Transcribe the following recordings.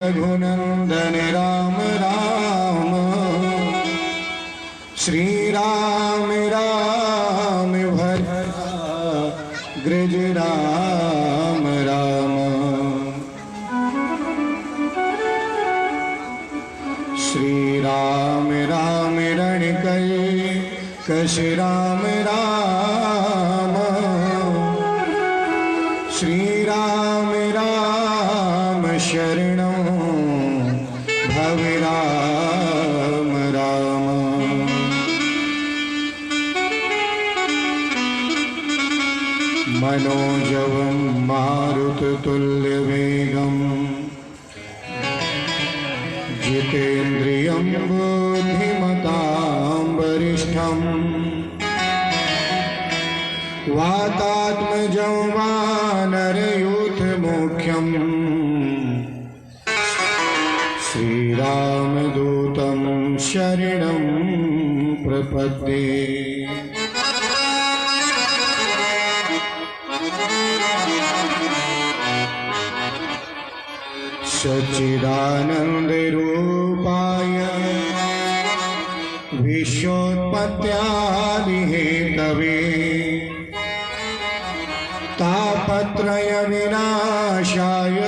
रघुनंदन राम राम, श्री राम राम भद्रग्रज राम राम। श्री राम राम रणकश राम राम, श्री राम राम शरणं भव राम राम। मनोजवं मारुततुल्यवेगं जितेन्द्रियं बुद्धिमतां वरिष्ठं, वातात्मजं वानरयूथमुख्यं, श्रीरामदूतं शरणं प्रपद्ये। सच्चिदानन्दरूपाय विश्वोत्पत्त्यादिहेतवे, तापत्रय विनाशाय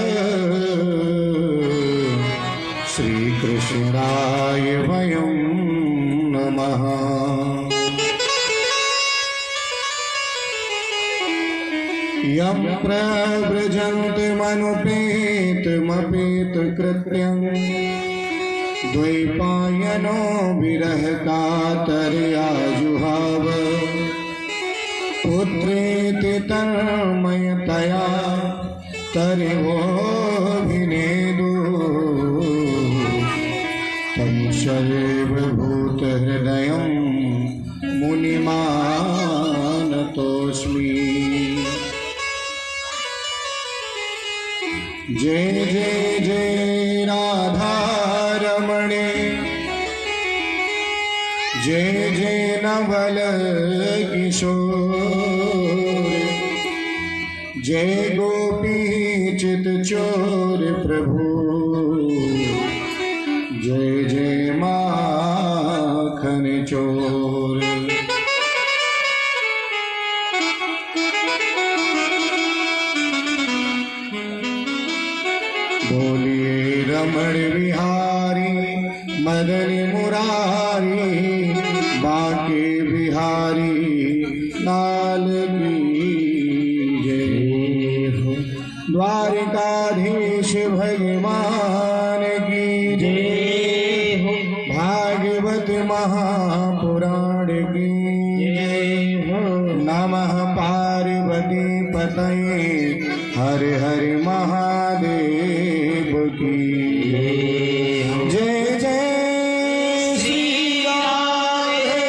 श्रीकृष्णाय वयं नमः। यं प्रव्रजन्तमनुपेतमपेतकृत्यं, द्वैपायनो विरहकातर्याजुहाव, पुत्रेति तन्मयतया तर्वोऽभिनेदु, तं सर्वभूतहृदयं मुनिमानतोऽस्मि। जय जय जय राधारमणे, जय जय नवल किशोर, जय गोपी चित चोर प्रभु, जय जय माखन चोर। बोलिए रमण बिहारी मदन मुरारी, बांके बिहारी लाल की जय हो। द्वारिकाधीश भगवान की जय हो। भागवत महापुराण की जय हो। नमः पार्वती पतये हर हर महादेव की जय। जय श्री राधे,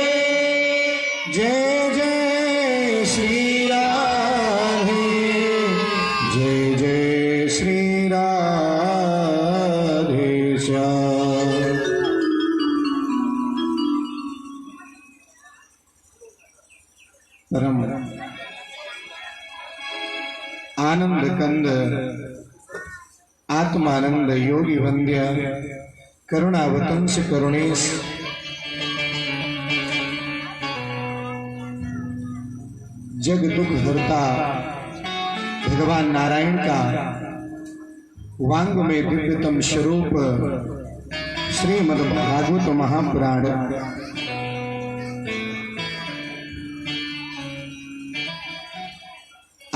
जय जय श्री राधे, जय जय श्री राधे श्याम। परम आनंद कंद आत्मानंद योगी वंद्य करुणावतंस करुणेश, जग दुख हरता भगवान नारायण का वांग में दिव्यतम स्वरूप श्रीमद् भागवत महापुराण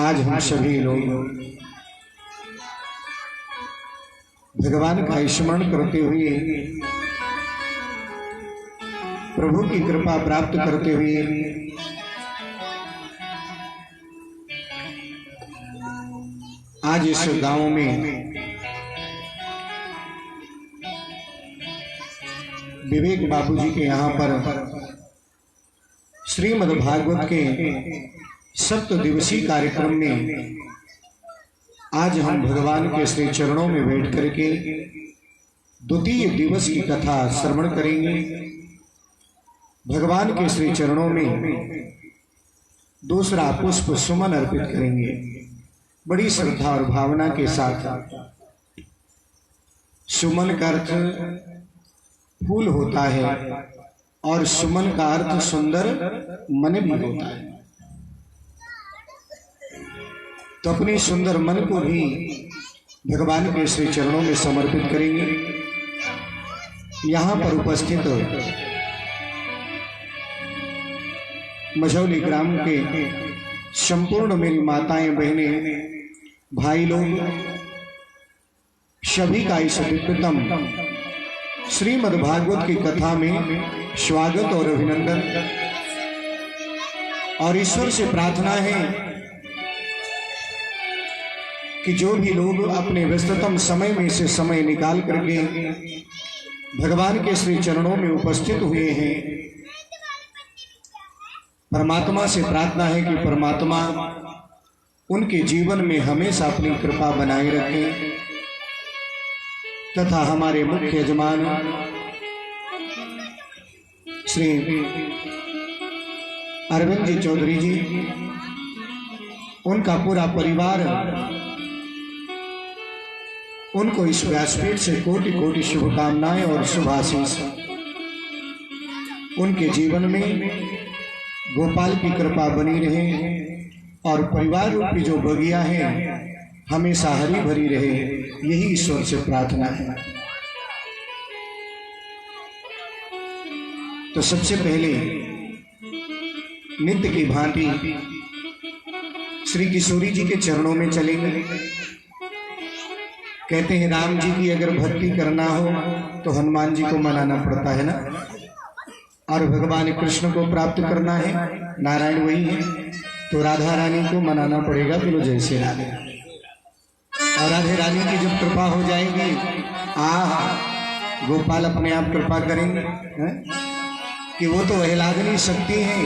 आज हम सभी लोग भगवान का स्मरण करते हुए, प्रभु की कृपा प्राप्त करते हुए आज इस गांव में विवेक बाबूजी के यहाँ पर श्रीमद् भागवत के 7 दिवसीय कार्यक्रम में आज हम भगवान के श्री चरणों में बैठ करके द्वितीय दिवस की कथा श्रवण करेंगे। भगवान के श्री चरणों में दूसरा पुष्प सुमन अर्पित करेंगे बड़ी श्रद्धा और भावना के साथ। सुमन का अर्थ फूल होता है और सुमन का अर्थ सुंदर मन भी होता है। तो अपनी सुंदर मन को भी भगवान के श्री चरणों में समर्पित करेंगे। यहाँ पर उपस्थित मझौली ग्राम के संपूर्ण मेरी माताएं बहनें भाई लोग सभी का इस दिव्यतम श्रीमद् भागवत की कथा में स्वागत और अभिनंदन। और ईश्वर से प्रार्थना है कि जो भी लोग अपने व्यस्ततम समय में से समय निकाल करके भगवान के श्री चरणों में उपस्थित हुए हैं, परमात्मा से प्रार्थना है कि परमात्मा उनके जीवन में हमेशा अपनी कृपा बनाए रखें तथा हमारे मुख्य यजमान श्री अरविंद जी चौधरी जी, उनका पूरा परिवार, उनको इस व्यासपीठ से कोटि कोटि शुभकामनाएं और शुभाशीष। उनके जीवन में गोपाल की कृपा बनी रहे और परिवार रूपी जो बगिया है हमेशा हरी भरी रहे, यही ईश्वर से प्रार्थना है। तो सबसे पहले नित्य की भांति श्री किशोरी जी के चरणों में चलेंगे। कहते हैं राम जी की अगर भक्ति करना हो तो हनुमान जी को मनाना पड़ता है ना, और भगवान कृष्ण को प्राप्त करना है, नारायण वही है, तो राधा रानी को मनाना पड़ेगा। बोलो जय श्री राधे। और राधे रानी की जब कृपा हो जाएगी, गोपाल अपने आप कृपा करेंगे कि वो तो अहिलादनी शक्ति है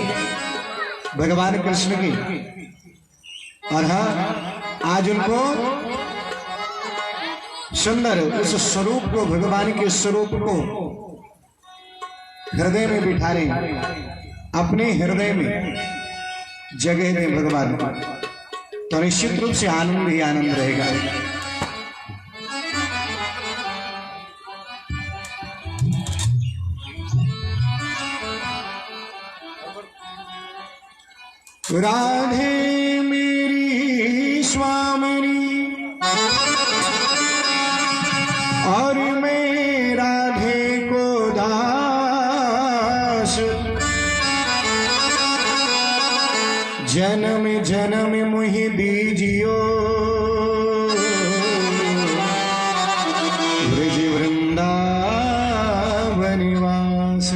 भगवान कृष्ण की। और हाँ, आज उनको सुंदर उस स्वरूप को, भगवान के स्वरूप को हृदय में बिठा लें, अपने हृदय में जगह दें भगवान को, तो निश्चित रूप से आनंद ही आनंद रहेगा। राधे मेरी स्वामिनी और मैं राधे को दास, जन्म जन्म मुहि दीजियो ब्रज वृंदावन वास।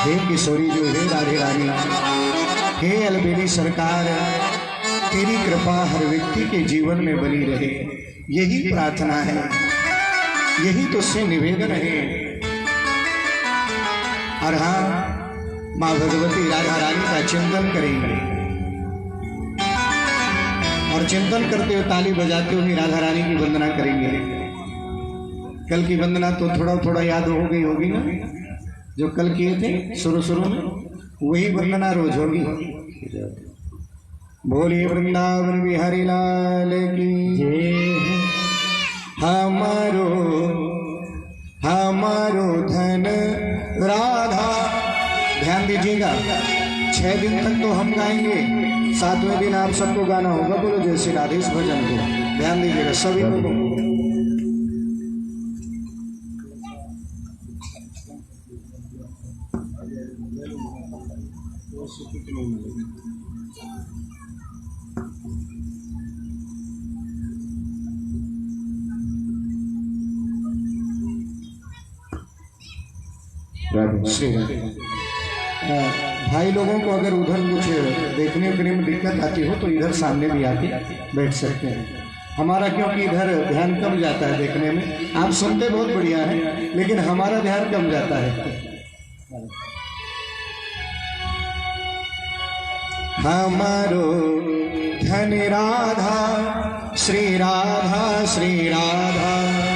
हे किशोरी जो है राधे रानी, हे अलबेली सरकार, तेरी कृपा हर व्यक्ति के जीवन में बनी रहे, यही प्रार्थना है, यही तुझसे निवेदन है। और हाँ, माँ भगवती राधा रानी का चिंतन करेंगे और चिंतन करते हुए ताली बजाते हुए राधा रानी की वंदना करेंगे। कल की वंदना तो थोड़ा थोड़ा याद हो गई होगी ना, जो कल किए थे शुरू में, वही वंदना रोज होगी। बोलिए वृंदावन बिहारी लाल की जय। हमारो धन राधा। ध्यान दीजिएगा, 6 दिन तक तो हम गाएंगे, 7वें दिन आप सबको गाना होगा। बोलो जय श्री राधे इस भजन को। ध्यान दीजिएगा सभी लोगों को। भाई लोगों को अगर उधर कुछ देखने में दिक्कत आती हो तो इधर सामने भी आके बैठ सकते हैं। हमारा क्योंकि इधर ध्यान कम जाता है देखने में, आप सुनते बहुत बढ़िया है लेकिन हमारा ध्यान कम जाता है। हमारो धन राधा श्री राधा श्री राधा,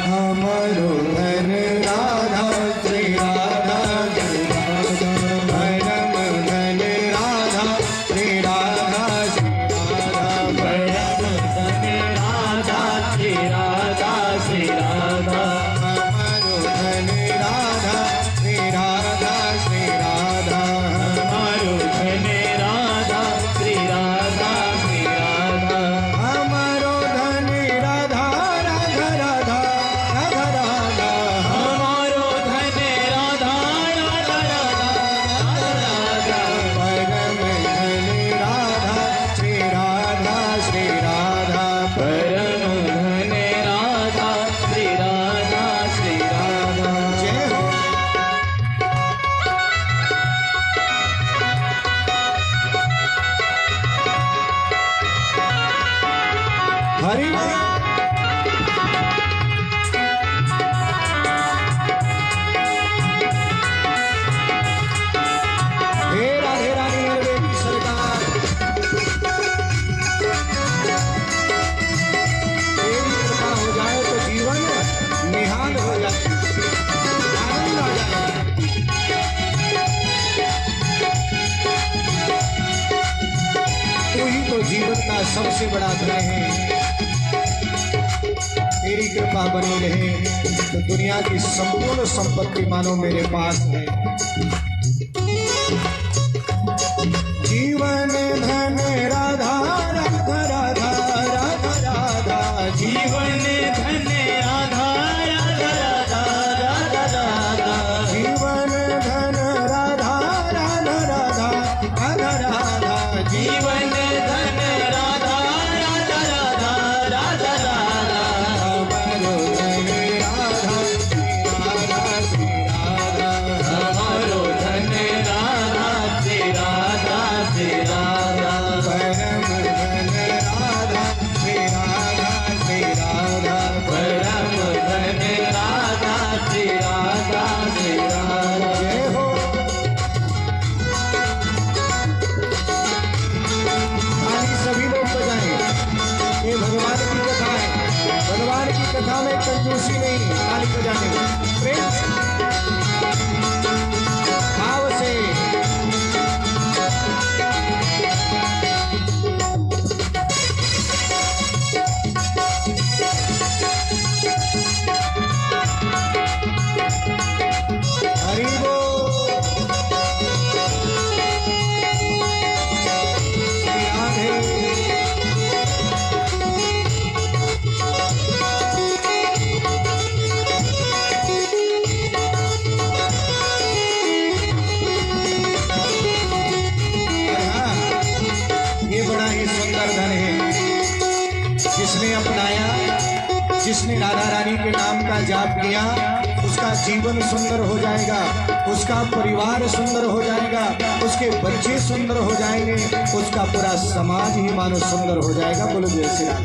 हमारो धन राधा श्री राधा श्री राधा, परम धन राधा श्री राधा श्री राधा, परम धन राधा जीवन का सबसे बड़ा धन है। तेरी कृपा बनी रहे तो दुनिया की संपूर्ण संपत्ति मानो मेरे पास है। जीवन धन राधा राधा राधा राधा राधा, जीवन धन राधा राधा राधा राधा राधा, जीवन धन राधा राधा राधा राधा राधा, जीवन धन राधा राधा राधा राधा राधा, हमारो धन राधा श्री राधा श्री राधा, हमारो धन राधा श्री राधा श्री राधा, परम धन राधा श्री राधा श्री राधा, परम धन राधा श्री राधा श्री राधा। जय हो। ताली सभी लोग बजाएं। ये भगवान की कथा है। भगवान की कथा में कंजूसी नहीं। ताली बजाने में प्रेम से, भाव से। हरि बोल। राधे। ये बड़ा ही सुंदर धन है। जिसने अपनाया, जिसने राधा रानी के नाम का जाप किया, उसका जीवन सुंदर हो जाएगा, उसका परिवार सुंदर हो जाएगा, उसके बच्चे सुंदर हो जाएंगे, उसका पूरा समाज ही मानो सुंदर हो जाएगा। बोलो जय श्री राम।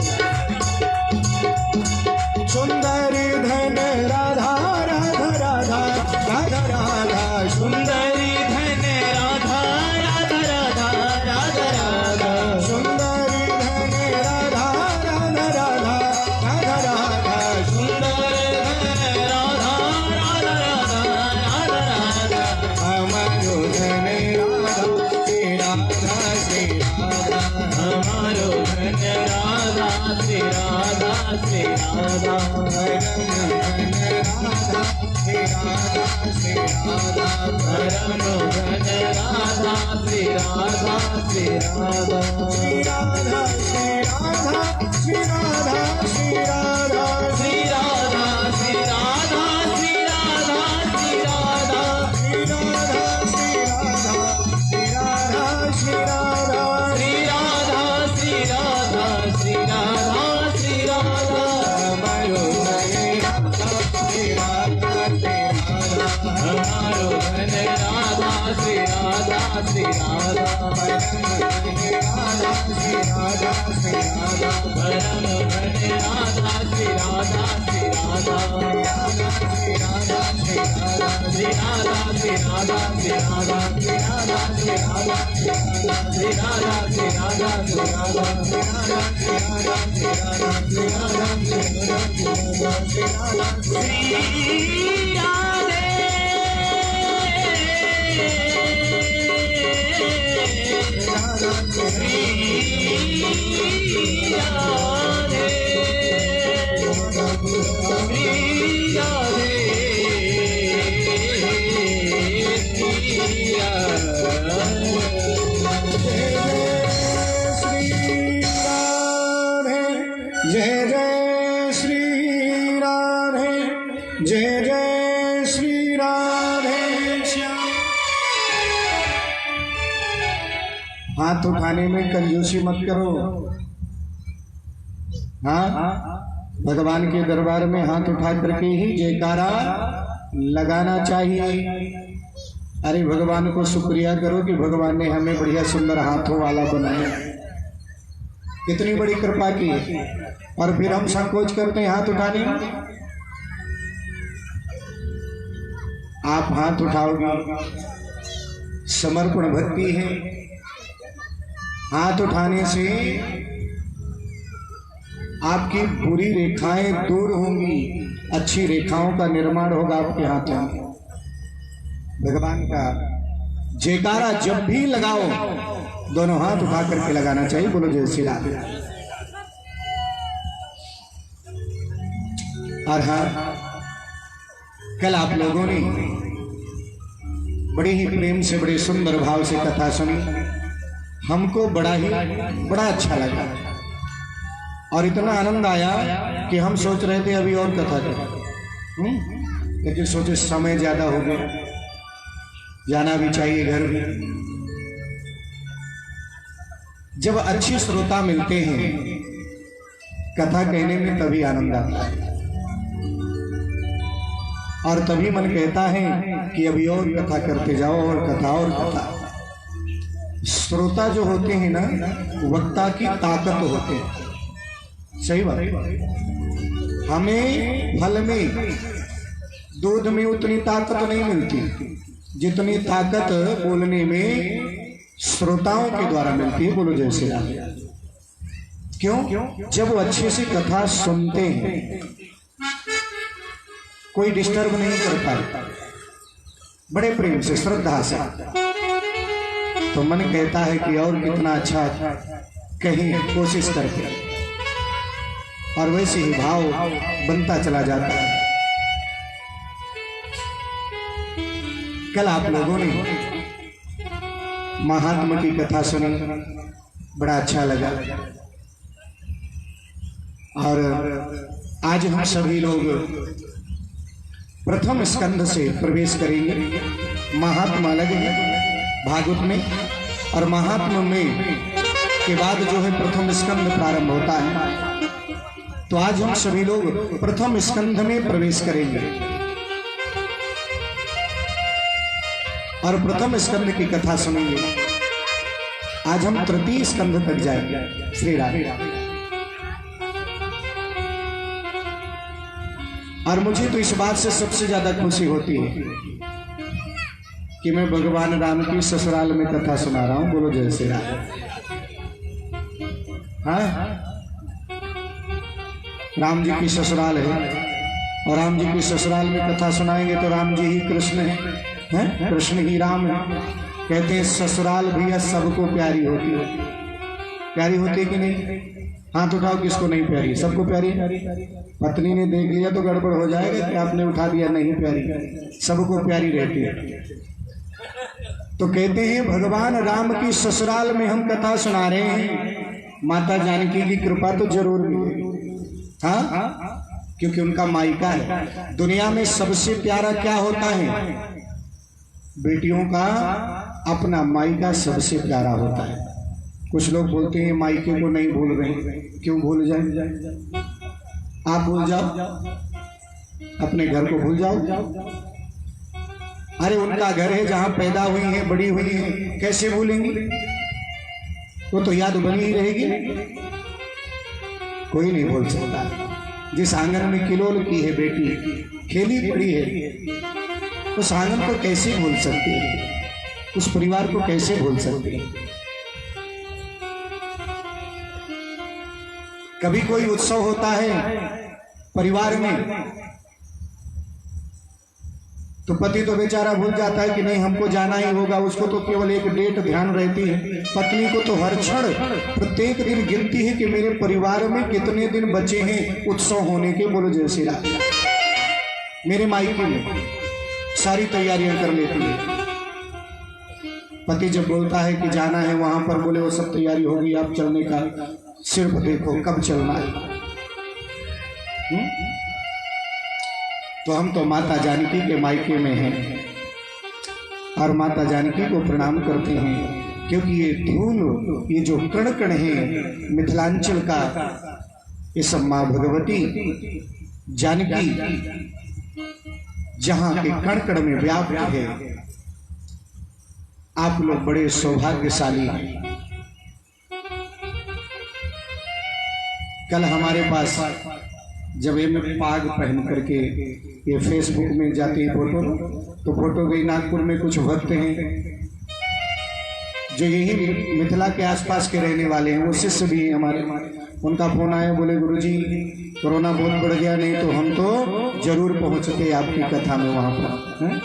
सुंदर धन राधा राधा राधा राधा राधा, सुंदरी धन राधा राधा राधा राधा राधा, सुंदर धन राधा राधा राधा राधा राधा, सुंदर धन राधा राधा राधा राधा राधा, हमारो धन राधा श्री राधा श्री राधा, हमारो धन राधा श्री राधा श्री राधा, परम धन राधा श्री राधा श्री राधा, परम धन राधा श्री राधा श्री राधा, श्री राधा श्री राधा श्री राधा श्री राधा, श्री राधा श्री राधा श्री राधा श्री राधा, श्री राधा श्री राधा श्री राधा श्री राधा, श्री राधा श्री राधा श्री राधा श्री राधा, हमारो धन राधा श्री राधा श्री राधा, हमारो धन राधा श्री राधा श्री राधा, परम धन राधा श्री राधा श्री राधा, परम धन राधा श्री राधा श्री राधा, राधा श्री राधा श्री राधा, श्री राधा श्री राधा श्री राधा, श्री राधा श्री राधा श्री राधा, श्री राधा श्री राधा श्री राधा, श्री राधा श्री राधा श्री राधा, श्री राधा श्री राधा श्री राधा, श्री राधा श्री श्री राधे राधा श्री श्री राधे श्री राधे श्री जय जय श्री राधे, जय जय श्री राधे श्याम। हाथ उठाने में कंजूसी मत करो। हाँ, भगवान के दरबार में हाथ उठा करके ही जयकारा लगाना चाहिए। अरे भगवान को शुक्रिया करो कि भगवान ने हमें बढ़िया सुंदर हाथों वाला बनाया। कितनी बड़ी कृपा की है। और फिर हम संकोच करते हैं हाथ उठाने में। आप हाथ उठाओगे, समर्पण भक्ति है। हाथ उठाने से आपकी बुरी रेखाएं दूर होंगी, अच्छी रेखाओं का निर्माण होगा आपके हाथों में। भगवान का जयकारा जब भी लगाओ दोनों हाथ उठा करके लगाना चाहिए। बोलो जय श्री राम। और हाँ, कल आप लोगों ने बड़े ही प्रेम से, बड़े सुंदर भाव से कथा सुनी। हमको बड़ा अच्छा लगा और इतना आनंद आया कि हम सोच रहे थे अभी और कथा करें, लेकिन सोचे समय ज्यादा हो गया, जाना भी चाहिए घर भी। जब अच्छे श्रोता मिलते हैं कथा कहने में तभी आनंद आता है और तभी मन कहता है कि अभी और कथा करते जाओ, और कथा। श्रोता जो होते हैं ना, वक्ता की ताकत होते हैं। सही बात। हमें फल में, दूध में उतनी ताकत नहीं मिलती जितनी ताकत बोलने में श्रोताओं के द्वारा मिलती है। बोलो जय श्री राम। क्यों? जब वो अच्छे से कथा सुनते हैं, कोई डिस्टर्ब नहीं करता, बड़े प्रेम से, श्रद्धा से, तो मन कहता है कि और कितना अच्छा कहीं, कोशिश करके, और वैसे ही भाव बनता चला जाता है। कल आप लोगों ने महात्मा की कथा सुनी, बड़ा अच्छा लगा। और आज हम सभी लोग प्रथम स्कंध से प्रवेश करेंगे। महात्मा अलग है भागवत में, और महात्मा में के बाद जो है प्रथम स्कंध प्रारंभ होता है। तो आज हम सभी लोग प्रथम स्कंध में प्रवेश करेंगे और प्रथम स्कंध की कथा सुनेंगे। आज हम तृतीय स्कंध तक जाएंगे। श्री राम। और मुझे तो इस बात से सबसे ज्यादा खुशी होती है कि मैं भगवान राम की ससुराल में कथा सुना रहा हूं। बोलो जय श्री राम। हाँ, राम जी की ससुराल है, और राम जी की ससुराल में कथा सुनाएंगे तो राम जी ही कृष्ण हैं, कृष्ण ही राम है। कहते हैं ससुराल भैया सबको प्यारी होती है। प्यारी होती है कि नहीं? हाथ उठाओ, किसको नहीं प्यारी? सबको प्यारी। पत्नी ने देख लिया तो गड़बड़ हो जाएगा कि आपने उठा दिया, नहीं प्यारी, सबको प्यारी रहती है। तो कहते हैं भगवान राम की ससुराल में हम कथा सुना रहे हैं। माता जानकी की कृपा तो जरूर भी है, हाँ, क्योंकि उनका मायका है। दुनिया में सबसे प्यारा क्या होता है? बेटियों का अपना मायका सबसे प्यारा होता है। कुछ लोग बोलते हैं मायके को नहीं भूल रहे, क्यों भूल जाए? आप भूल जाओ, अपने घर को भूल जाओ। अरे उनका घर है जहां पैदा हुई है, बड़ी हुई है, कैसे भूलेंगी? वो तो याद बनी ही रहेगी। कोई नहीं भूल सकता। जिस आंगन में किलोल की है बेटी, खेली पड़ी है, उस आंगन को कैसे भूल सकती है? उस परिवार को कैसे भूल सकती है? कभी कोई उत्सव होता है परिवार में तो पति तो बेचारा भूल जाता है कि नहीं हमको जाना ही होगा। उसको तो केवल एक डेट ध्यान रहती है। पत्नी को तो हर क्षण प्रत्येक दिन गिनती है कि मेरे परिवार में कितने दिन बचे हैं उत्सव होने के। बोलो जय श्री राम। मेरे मायके में सारी तैयारियां कर लेती है। पति जब बोलता है कि जाना है वहां पर, बोले वो सब तैयारी होगी, आप चलने का सिर्फ देखो कब चलना है। तो हम तो माता जानकी के मायके में हैं और माता जानकी को प्रणाम करते हैं, क्योंकि ये धूल, ये जो कण कण है मिथिलांचल का, ये सब माँ भगवती जानकी जहाँ के कण कण में व्याप्त है। आप लोग बड़े सौभाग्यशाली हैं। कल हमारे पास जब ये पाग पहन करके ये फेसबुक में जाती है फोटो, तो फोटो गई नागपुर में कुछ भक्त हैं जो यही मिथिला के आसपास के रहने वाले हैं, वो शिष्य भी हैं हमारे। उनका फोन आया, बोले गुरुजी कोरोना बहुत बढ़ गया, नहीं तो हम तो जरूर पहुंचते आपकी कथा में वहां पर हैं?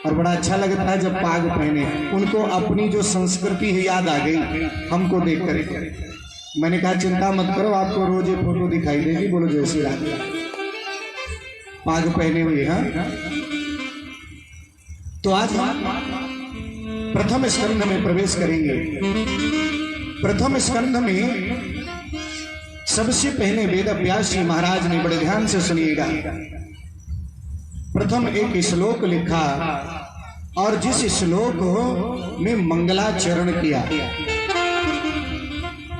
और बड़ा अच्छा लगता है जब पाग पहने, उनको अपनी जो संस्कृति है याद आ गई हमको देख कर। मैंने कहा चिंता मत करो, आपको रोज ये फोटो दिखाई देगी, बोलो जय श्री राम, पाग पहने हुए। हाँ, तो आज हम प्रथम स्कंध में प्रवेश करेंगे। प्रथम स्कंध में सबसे पहले वेद व्यास जी महाराज ने, बड़े ध्यान से सुनिएगा, प्रथम एक श्लोक लिखा और जिस श्लोक में मंगलाचरण किया।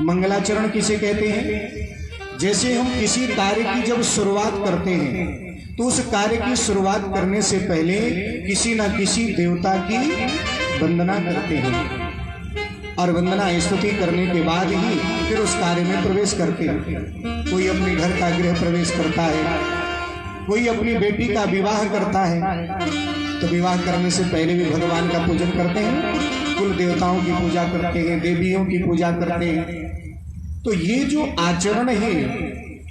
मंगलाचरण किसे कहते हैं? जैसे हम किसी कार्य की जब शुरुआत करते हैं तो उस कार्य की शुरुआत करने से पहले किसी न किसी देवता की वंदना करते हैं और वंदना स्तुति करने के बाद ही फिर उस कार्य में प्रवेश करते हैं। कोई अपने घर का गृह प्रवेश करता है, कोई अपनी बेटी का विवाह करता है, तो विवाह करने से पहले भी भगवान का पूजन करते हैं, कुल देवताओं की पूजा करते हैं, देवियों की पूजा करते हैं। तो ये जो आचरण है,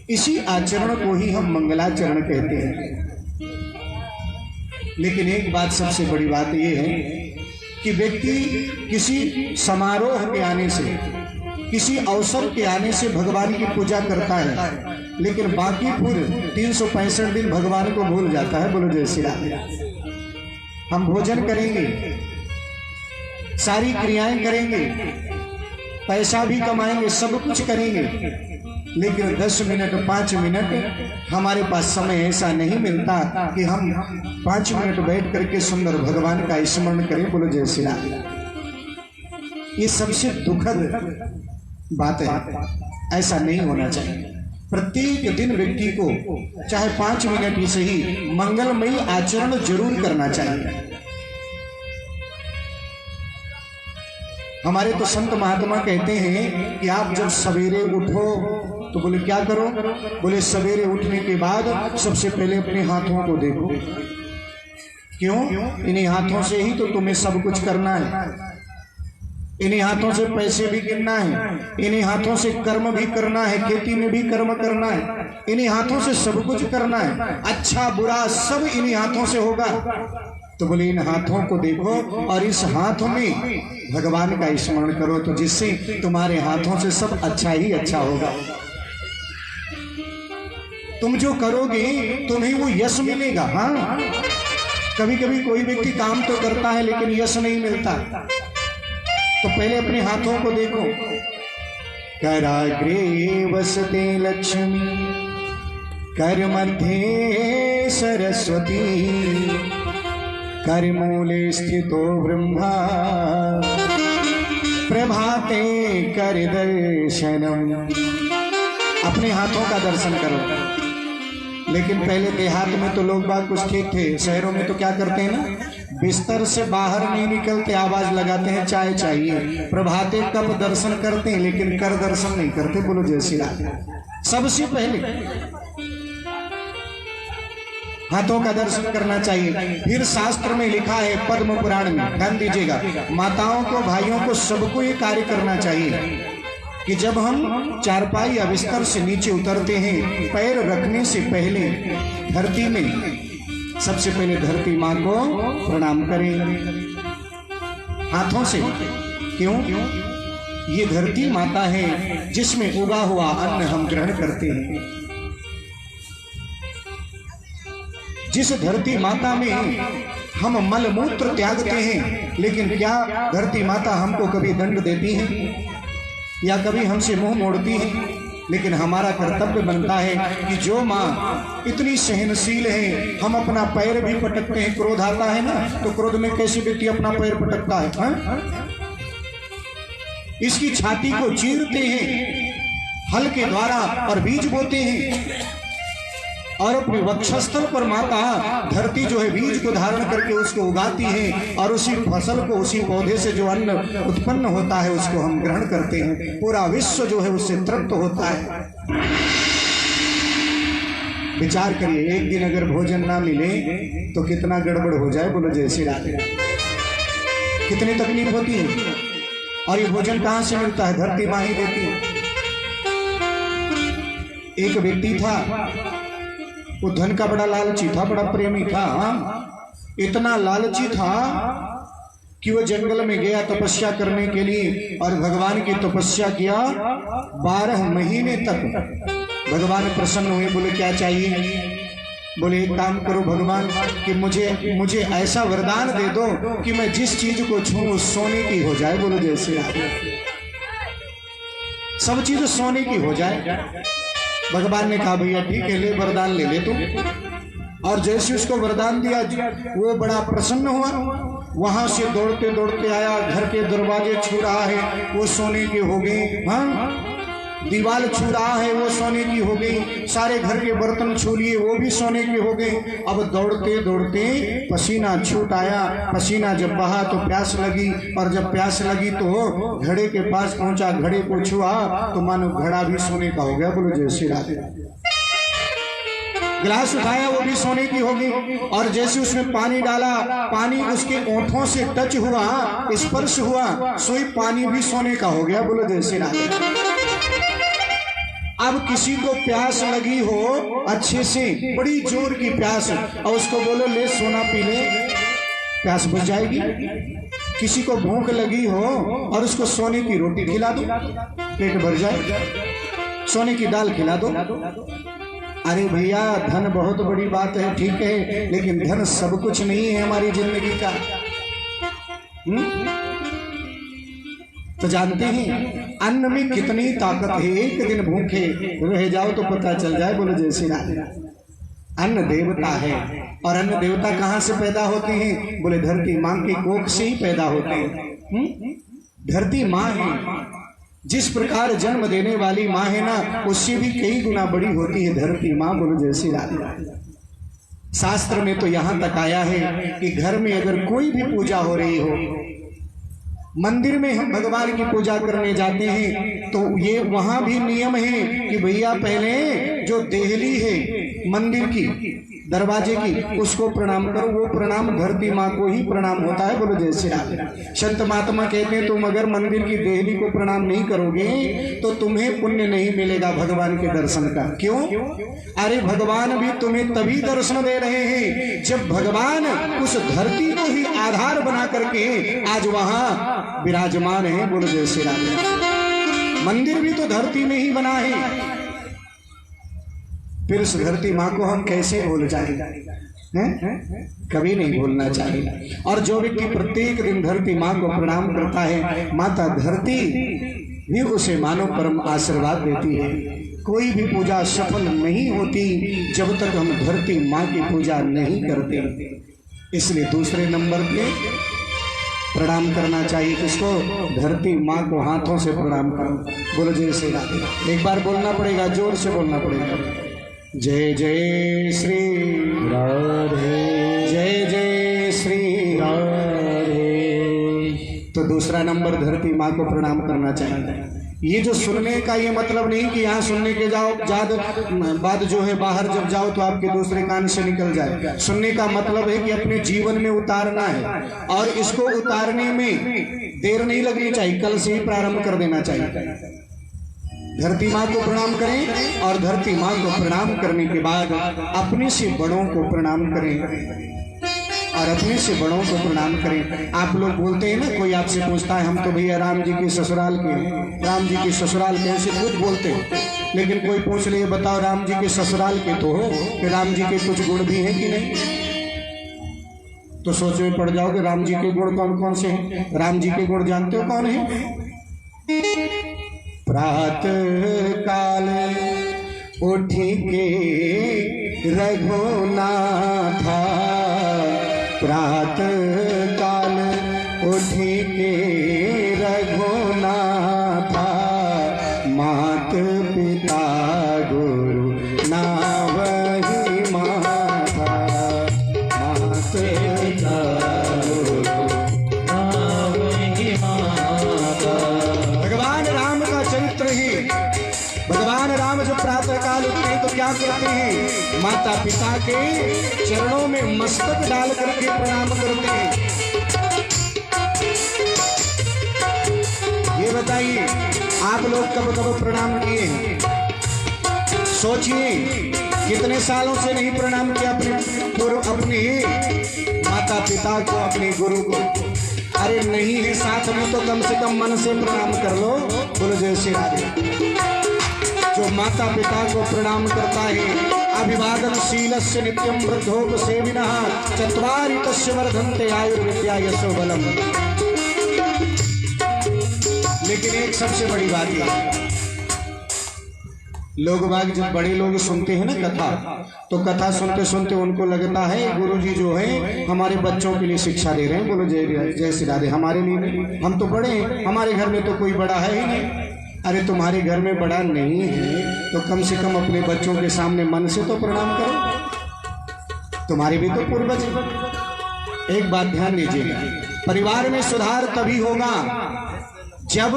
इसी आचरण को ही हम मंगलाचरण कहते हैं। लेकिन एक बात, सबसे बड़ी बात यह है कि व्यक्ति किसी समारोह के आने से, किसी अवसर के आने से भगवान की पूजा करता है, लेकिन बाकी पूरे 365 दिन भगवान को भूल जाता है। बोलो जय श्री राम। हम भोजन करेंगे, सारी क्रियाएं करेंगे, पैसा भी कमाएंगे, सब कुछ करेंगे, लेकिन 10 मिनट 5 मिनट हमारे पास समय ऐसा नहीं मिलता कि हम 5 मिनट बैठ करके सुंदर भगवान का स्मरण करें। बोलो जय श्री राम। ये सबसे दुखद बात है, ऐसा नहीं होना चाहिए। प्रत्येक दिन व्यक्ति को चाहे 5 मिनट ही सही मंगलमयी आचरण जरूर करना चाहिए। हमारे तो संत महात्मा कहते हैं कि आप जब सवेरे उठो तो बोले क्या करो? बोले सवेरे उठने के बाद सबसे पहले अपने हाथों को देखो। क्यों? इन्हीं हाथों से ही तो तुम्हें सब कुछ करना है, इन्हीं हाथों से पैसे भी गिनना है, इन्हीं हाथों से कर्म भी करना है, खेती में भी कर्म करना है, इन्हीं हाथों से सब कुछ करना है, अच्छा बुरा सब इन्हीं हाथों से होगा। तो बोले इन हाथों को देखो और इस हाथों में भगवान का स्मरण करो, तो जिससे तुम्हारे हाथों से सब अच्छा ही अच्छा होगा। तुम जो करोगे तुम्हें वो यश मिलेगा। हाँ, कभी कभी कोई व्यक्ति काम तो करता है लेकिन यश नहीं मिलता, तो पहले अपने हाथों को देखो। कराग्रे वसते लक्ष्मी, कर मध्ये सरस्वती, कर मूले स्थितो ब्रह्मा, प्रभाते कर दर्शनम। अपने हाथों का दर्शन करो। लेकिन पहले देहात में तो लोग बात कुछ ठीक थे, शहरों में तो क्या करते हैं ना, बिस्तर से बाहर नहीं निकलते, आवाज लगाते हैं चाय चाहिए। प्रभाते कब दर्शन करते हैं, लेकिन कर दर्शन नहीं करते। बोलो जय श्री राम। सबसे पहले हाथों का दर्शन करना चाहिए। फिर शास्त्र में लिखा है, पद्म पुराण में, ध्यान दीजिएगा, माताओं को, भाइयों को, सबको ये कार्य करना चाहिए कि जब हम चारपाई या बिस्तर से नीचे उतरते हैं, पैर रखने से पहले धरती में सबसे पहले धरती माँ को प्रणाम करें हाथों से। क्यों? ये धरती माता है जिसमें उगा हुआ अन्न हम ग्रहण करते हैं। जिस धरती माता में हम मल मूत्र त्यागते हैं, लेकिन क्या धरती माता हमको कभी दंड देती है या कभी हमसे मुंह मोड़ती है? लेकिन हमारा कर्तव्य बनता है कि जो माँ इतनी सहनशील है, हम अपना पैर भी पटकते हैं, क्रोध आता है ना, तो क्रोध में कैसे व्यक्ति अपना पैर पटकता है? हाँ? इसकी छाती को चीरते हैं हल के द्वारा और बीज बोते हैं, और अपने वक्षस्थल पर माता धरती जो है बीज को धारण करके उसको उगाती है और उसी फसल को, उसी पौधे से जो अन्न उत्पन्न होता है उसको हम ग्रहण करते हैं। पूरा विश्व जो है उससे तृप्त होता है। विचार करिए, एक दिन अगर भोजन ना मिले तो कितना गड़बड़ हो जाए। बोलो जय श्री राधे। कितनी तकलीफ होती है। और ये भोजन कहां से मिलता है? धरती मां ही देती है। एक व्यक्ति था, वो धन का बड़ा लालची था, बड़ा प्रेमी था। इतना लालची था कि वो जंगल में गया तपस्या करने के लिए और भगवान की तपस्या किया। 12 महीने तक भगवान प्रसन्न हुए। बोले क्या चाहिए? बोले एक काम करो भगवान कि मुझे ऐसा वरदान दे दो कि मैं जिस चीज को छूं सोने की हो जाए। बोलो जैसे सब चीज सोने की हो जाए। भगवान ने कहा भैया ठीक है, ले वरदान ले तू। और जैसे उसको वरदान दिया वो बड़ा प्रसन्न हुआ। वहां से दौड़ते दौड़ते आया, घर के दरवाजे छू रहा है, वो सोने के हो गए। हाँ, दीवार छू रहा है, वो सोने की हो गई। सारे घर के बर्तन छू लिए, वो भी सोने के हो गए। अब दौड़ते दौड़ते पसीना छूट आया। पसीना जब बहा तो प्यास लगी, और जब प्यास लगी तो घड़े के पास पहुंचा, घड़े को छुआ तो मानो घड़ा भी सोने का हो गया। बोलो जय श्री राधे। गिलास उठाया, वो भी सोने की होगी। और जैसे उसमें पानी डाला, पानी उसके ओंठों से टच हुआ, स्पर्श हुआ, सोई पानी भी सोने का हो गया। बोलो जय श्री राधे। अब किसी को प्यास लगी हो अच्छे से, बड़ी जोर की प्यास, और उसको बोलो ले सोना पी ले, प्यास बुझ जाएगी। किसी को भूख लगी हो और उसको सोने की रोटी खिला दो, पेट भर जाए। सोने की दाल खिला दो। अरे भैया धन बहुत बड़ी बात है, ठीक है, लेकिन धन सब कुछ नहीं है हमारी जिंदगी का। तो जानते हैं अन्न में कितनी ताकत है। एक दिन भूखे रह जाओ तो पता चल जाए। बोलो जय श्री राधे। अन्न देवता है। और अन्न देवता कहाँ से पैदा होते हैं? बोले धरती माँ के कोख से ही पैदा होते हैं। धरती माँ है। जिस प्रकार जन्म देने वाली माँ है ना, उससे भी कई गुना बड़ी होती है धरती माँ। बोलो जय श्री राधे। शास्त्र में तो यहाँ तक आया है कि घर में अगर कोई भी पूजा हो रही हो, मंदिर में हम भगवान की पूजा करने जाते हैं, तो ये वहां भी नियम है कि भैया पहले जो देहली है मंदिर की, दरवाजे की, उसको प्रणाम करो। वो प्रणाम धरती माँ को ही प्रणाम होता है। बोलो जय श्री राधे। संत महात्मा कहते हैं तुम अगर मंदिर की देहली को प्रणाम नहीं करोगे तो तुम्हें पुण्य नहीं मिलेगा भगवान के दर्शन का। क्यों? अरे भगवान भी तुम्हें तभी दर्शन दे रहे हैं जब भगवान उस धरती को ही आधार बना करके आज वहां विराजमान है। बोलो जय श्री राधे। मंदिर भी तो धरती में ही बना है, फिर उस धरती माँ को हम कैसे भूल जाएंगे? कभी नहीं भूलना चाहिए। और जो व्यक्ति प्रत्येक दिन धरती माँ को प्रणाम करता है, माता धरती भी उसे मानो परम आशीर्वाद देती है। कोई भी पूजा सफल नहीं होती जब तक हम धरती माँ की पूजा नहीं करते। इसलिए दूसरे नंबर पे प्रणाम करना चाहिए। किसको? धरती माँ को हाथों से प्रणाम करो। बोलो जय श्री राधे। एक बार बोलना पड़ेगा, जोर से बोलना पड़ेगा। जय जय श्री राधे, जय जय श्री राधे। तो दूसरा नंबर धरती माँ को प्रणाम करना चाहिए। ये जो सुनने का ये मतलब नहीं कि यहाँ सुनने के जाओ बाद जो है बाहर जब जाओ तो आपके दूसरे कान से निकल जाए। सुनने का मतलब है कि अपने जीवन में उतारना है, और इसको उतारने में देर नहीं लगनी चाहिए, कल से ही प्रारंभ कर देना चाहिए। धरती माँ को प्रणाम करें, और धरती माँ को प्रणाम करने के बाद अपने से बड़ों को प्रणाम करें, और अपने से बड़ों को प्रणाम करें। आप लोग बोलते हैं ना, कोई आपसे पूछता है हम तो भैया राम जी के ससुराल के हैं। राम जी के ससुराल कैसे? खुद बोलते हैं। लेकिन कोई पूछ ले बताओ राम जी के ससुराल के तो हो, कि राम जी के कुछ गुण भी हैं कि नहीं? तो सोच में पड़ जाओ कि राम जी के गुण कौन कौन से हैं। राम जी के गुण जानते हो कौन है? प्रातः काल उठी के रघुनाथा, प्रातः काल उठी के रघुनाथा, मात पिता गुरु नावही हैं माता पिता के चरणों में मस्तक डाल करके प्रणाम करते हैं। ये बताइए आप लोग कब कब प्रणाम किए हैं? सोचिए कितने सालों से नहीं प्रणाम किया अपने माता पिता को, अपने गुरु को। अरे नहीं है साथ में तो कम से कम मन से प्रणाम कर लो। बोलो जय श्री राधे। जो माता पिता को प्रणाम करता है, अभिवादन शीलस्य नित्यं वृद्धोपसेविनः चत्वारि तस्य वर्धन्ते आयुर्विद्या यशो बलम। लेकिन एक सबसे बड़ी बात है, लोग बाग जब बड़े लोग सुनते हैं ना कथा, तो कथा सुनते सुनते उनको लगता है गुरुजी जो है हमारे बच्चों के लिए शिक्षा दे रहे हैं। बोलो जय श्री राधे। हमारे लिए नहीं, हम तो बड़े हैं, हमारे घर में तो कोई बड़ा है ही नहीं। अरे तुम्हारे घर में बड़ा नहीं है तो कम से कम अपने बच्चों के सामने मन से तो प्रणाम करो, तुम्हारे भी तो पूर्वज। एक बात ध्यान दीजिएगा, परिवार में सुधार तभी होगा जब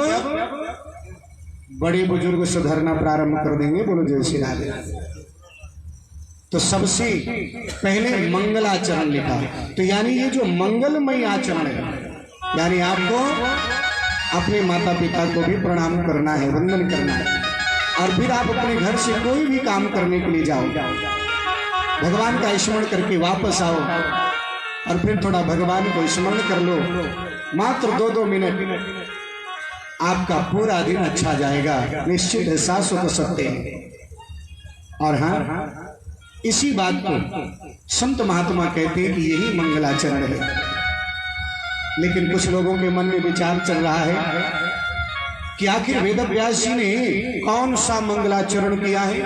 बड़े बुजुर्ग सुधरना प्रारंभ कर देंगे। बोलो जय श्री राधे। तो सबसे पहले मंगलाचरण लिखा, तो यानी ये जो मंगलमय आचरण है, यानी आपको अपने माता पिता को भी प्रणाम करना है, वंदन करना है। और फिर आप अपने घर से कोई भी काम करने के लिए जाओ, भगवान का स्मरण करके वापस आओ और फिर थोड़ा भगवान को स्मरण कर लो। मात्र 2-2 मिनट, आपका पूरा दिन अच्छा जाएगा, निश्चित है, शाश्वत सत्य है। और हाँ, इसी बात को संत महात्मा कहते हैं कि यही मंगलाचरण है। लेकिन कुछ लोगों के मन में विचार चल रहा है कि आखिर वेद व्यास जी ने कौन सा मंगलाचरण किया है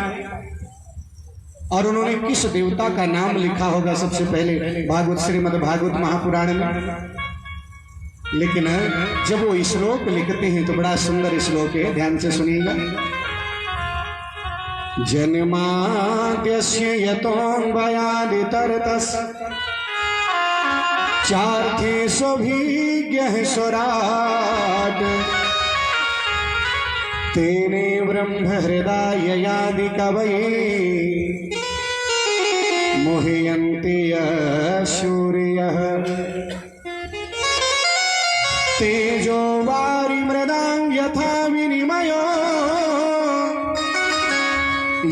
और उन्होंने किस देवता का नाम लिखा होगा सबसे पहले भागवत, श्रीमद् भागवत महापुराण में। लेकिन जब वो श्लोक लिखते हैं तो बड़ा सुंदर श्लोक है, ध्यान से सुनिएगा। जन्माद्यस्य यतोऽन्वयादितरतस् चार्थेष्वभिज्ञः स्वराट् तेने ब्रह्महृदाययादिकवये मोहयन्ति यः सूर्यः तेजो वारिमृदां यथा विनिमयो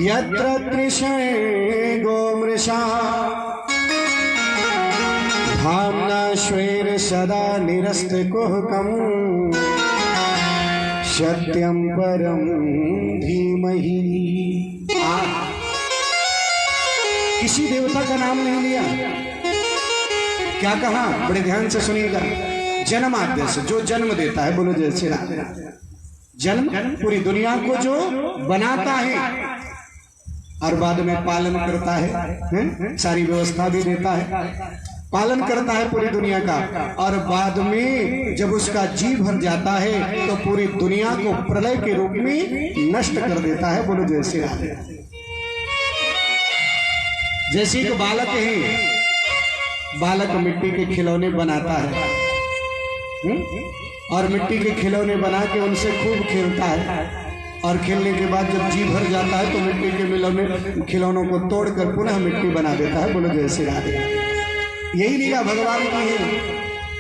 यत्र तृषे गोमृषा धाम्ना श्वेन सदा निरस्तकुहकं सत्यं परं धीमहि। किसी देवता का नाम नहीं लिया, क्या कहा? बड़े ध्यान से सुनिएगा। जन्माद्य से, जो जन्म देता है। बोलो जय श्री राधे। जन्म पूरी दुनिया को जो बनाता है और बाद में पालन करता है, सारी व्यवस्था भी देता है, पालन करता है पूरी दुनिया का, और बाद में जब उसका जी भर जाता है तो पूरी दुनिया को प्रलय के रूप में नष्ट कर देता है। बोलो जय श्री राधे। जैसे एक बालक है, बालक मिट्टी के खिलौने बनाता है और मिट्टी के खिलौने बना के उनसे खूब खेलता है, और खेलने के बाद जब जी भर जाता है तो मिट्टी के खिलौनों को तोड़कर पुनः मिट्टी बना देता है। बोलो जय श्री राधे। यही लीला भगवान की है।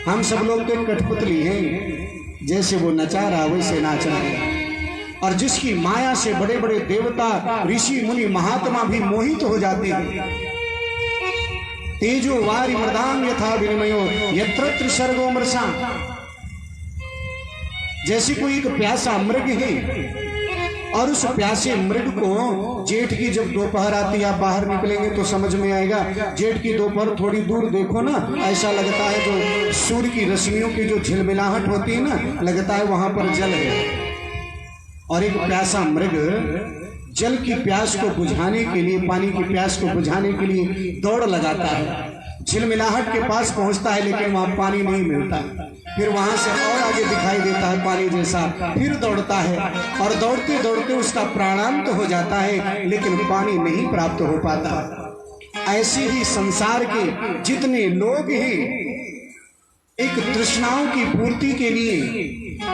हम सब लोग तो कठपुतली हैं, जैसे वो नचा रहा वैसे नाच रहा है, और जिसकी माया से बड़े बड़े देवता, ऋषि, मुनि, महात्मा भी मोहित हो जाते हैं। तेजो वारि मृदां यथा विनिमयो यत्र त्रिसर्गो मृषा। जैसे कोई एक प्यासा मृग है और उस प्यासे मृग को जेठ की जब दोपहर आती है, आप बाहर निकलेंगे तो समझ में आएगा। जेठ की दोपहर थोड़ी दूर देखो ना, ऐसा लगता है जो सूर्य की रश्मियों की जो झिलमिलाहट होती है ना, लगता है वहां पर जल है। और एक प्यासा मृग जल की प्यास को बुझाने के लिए, पानी की प्यास को बुझाने के लिए दौड़ लगाता है। झिलमिलाहट के पास पहुंचता है लेकिन वहां पानी नहीं मिलता। फिर वहां से और आगे दिखाई देता है पानी जैसा, फिर दौड़ता है और दौड़ते दौड़ते उसका प्राणांत हो जाता है, लेकिन पानी नहीं प्राप्त हो पाता। ऐसे ही संसार के जितने लोग हैं एक तृष्णाओं की पूर्ति के लिए,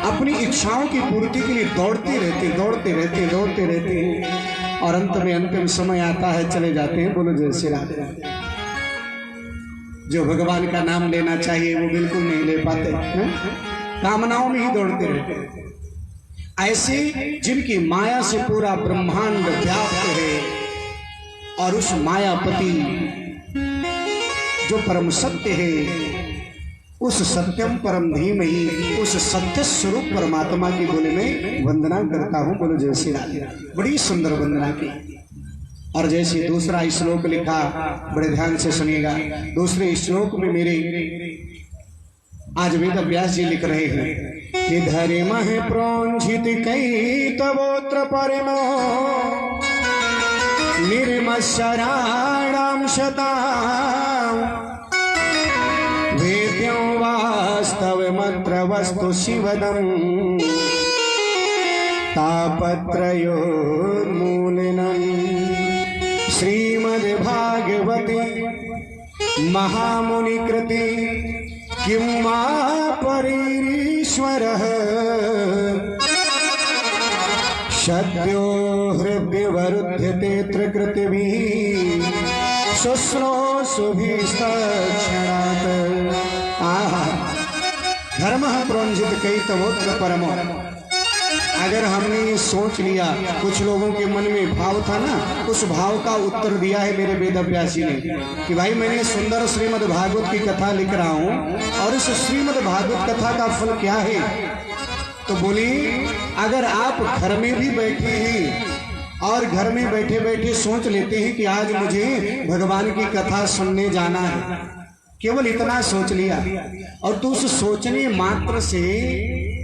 अपनी इच्छाओं की पूर्ति के लिए दौड़ते रहते हैं। और अंत में अंतिम समय आता है, चले जाते हैं। बोलो जय श्री राम। जो भगवान का नाम लेना चाहिए वो बिल्कुल नहीं ले पाते हैं? कामनाओं में ही दौड़ते रहते हैं। ऐसे जिनकी माया से पूरा ब्रह्मांड व्याप्त है और उस मायापति जो परम सत्य है, उस सत्यम परम धीमहि, उस सत्य स्वरूप परमात्मा की बोले में वंदना करता हूं। बोलो जय श्री राम। बड़ी सुंदर वंदना की। और जैसे दूसरा श्लोक लिखा, बड़े ध्यान से सुनिएगा। दूसरे श्लोक में मेरे आज वेद व्यास जी लिख रहे हैं कि धर्म है प्रोंझित कई तवोत्र परमो निर्मशराणाम शताम वेद्यो वास्तवमत्र वस्तु शिवदम तापत्रयोन्मूलनम् श्रीमद्भागवते महामुनिकृते किं मा परीरीश्वरः सद्यो हृद्यवरुध्यते त्रिकृतिभिः शुश्रूषुभिस्तक्षणात्। आहा, धर्मः प्रोंझित कई तवोत्र परमो। अगर हमने ये सोच लिया, कुछ लोगों के मन में भाव था ना, उस भाव का उत्तर दिया है मेरे वेद व्यास जी ने कि भाई मैंने सुंदर श्रीमद् भागवत की कथा लिख रहा हूं और इस श्रीमद् भागवत कथा का फल क्या है। तो बोली, अगर आप घर में भी बैठे हैं और घर में बैठे बैठे सोच लेते हैं कि आज मुझे भगवान की कथा सुनने जाना है, केवल इतना सोच लिया और तो उस सोचने मात्र से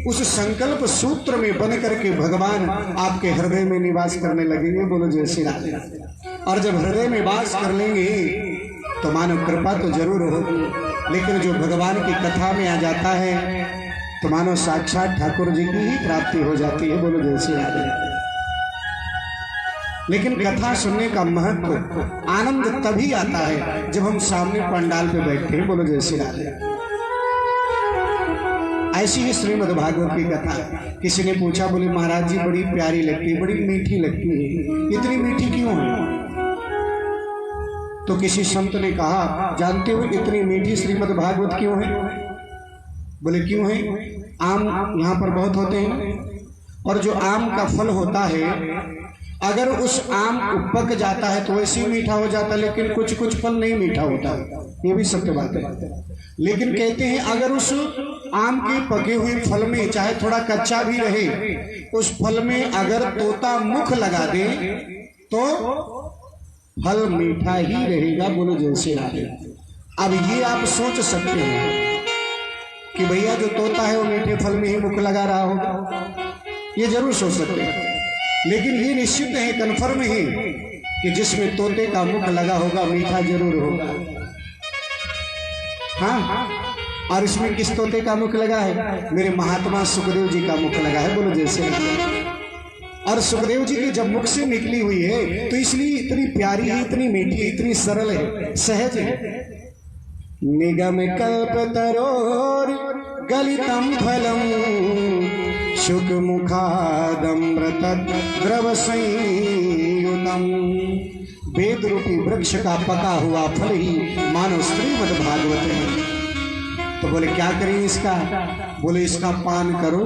उस संकल्प सूत्र में बन करके भगवान आपके हृदय में निवास करने लगेंगे। बोलो जय श्री राम। और जब हृदय में वास कर लेंगे तो मानो कृपा तो जरूर होगी, लेकिन जो भगवान की कथा में आ जाता है तो मानो साक्षात ठाकुर जी की ही प्राप्ति हो जाती है। बोलो जय श्री राम। लेकिन कथा सुनने का महत्व, आनंद तभी आता है जब हम सामने पंडाल पे बैठते हैं। बोलो जय श्री राम। ऐसी ही श्रीमद् भागवत की कथा। किसी ने पूछा, बोले महाराज जी बड़ी प्यारी लगती है, बड़ी मीठी लगती है, इतनी मीठी क्यों है? तो किसी संत ने कहा, जानते हो इतनी मीठी श्रीमद् भागवत क्यों है? बोले क्यों है? आम यहाँ पर बहुत होते हैं और जो आम का फल होता है, अगर उस आम पक जाता है तो वैसे ही मीठा हो जाता है, लेकिन कुछ कुछ फल नहीं मीठा होता है, ये भी सत्य बात है। लेकिन कहते हैं अगर उस आम के पके हुए फल में चाहे थोड़ा कच्चा भी रहे, उस फल में अगर तोता मुख लगा दे तो फल मीठा ही रहेगा। बोलो जय श्री राम। अब ये आप सोच सकते हैं कि भैया जो तोता है वो मीठे फल में ही मुख लगा रहा होगा, ये जरूर सोच सकते हैं। लेकिन ये निश्चित है, कन्फर्म है कि जिसमें तोते का मुख लगा होगा मीठा जरूर होगा। हाँ, और इसमें किस तोते का मुख लगा है? मेरे महात्मा सुखदेव जी का मुख लगा है। बोलो जय श्री राम। और सुखदेव जी की जब मुख से निकली हुई है तो इसलिए इतनी प्यारी है, इतनी मीठी, इतनी सरल है, सहज है। निगम कल्पतरोर गलितम फलम शुक मुखादमृत द्रव संयुतम। वेद रूपी वृक्ष का पका हुआ फल ही मानो श्रीमद् भागवत है। तो बोले क्या करें इसका? बोले इसका पान करो।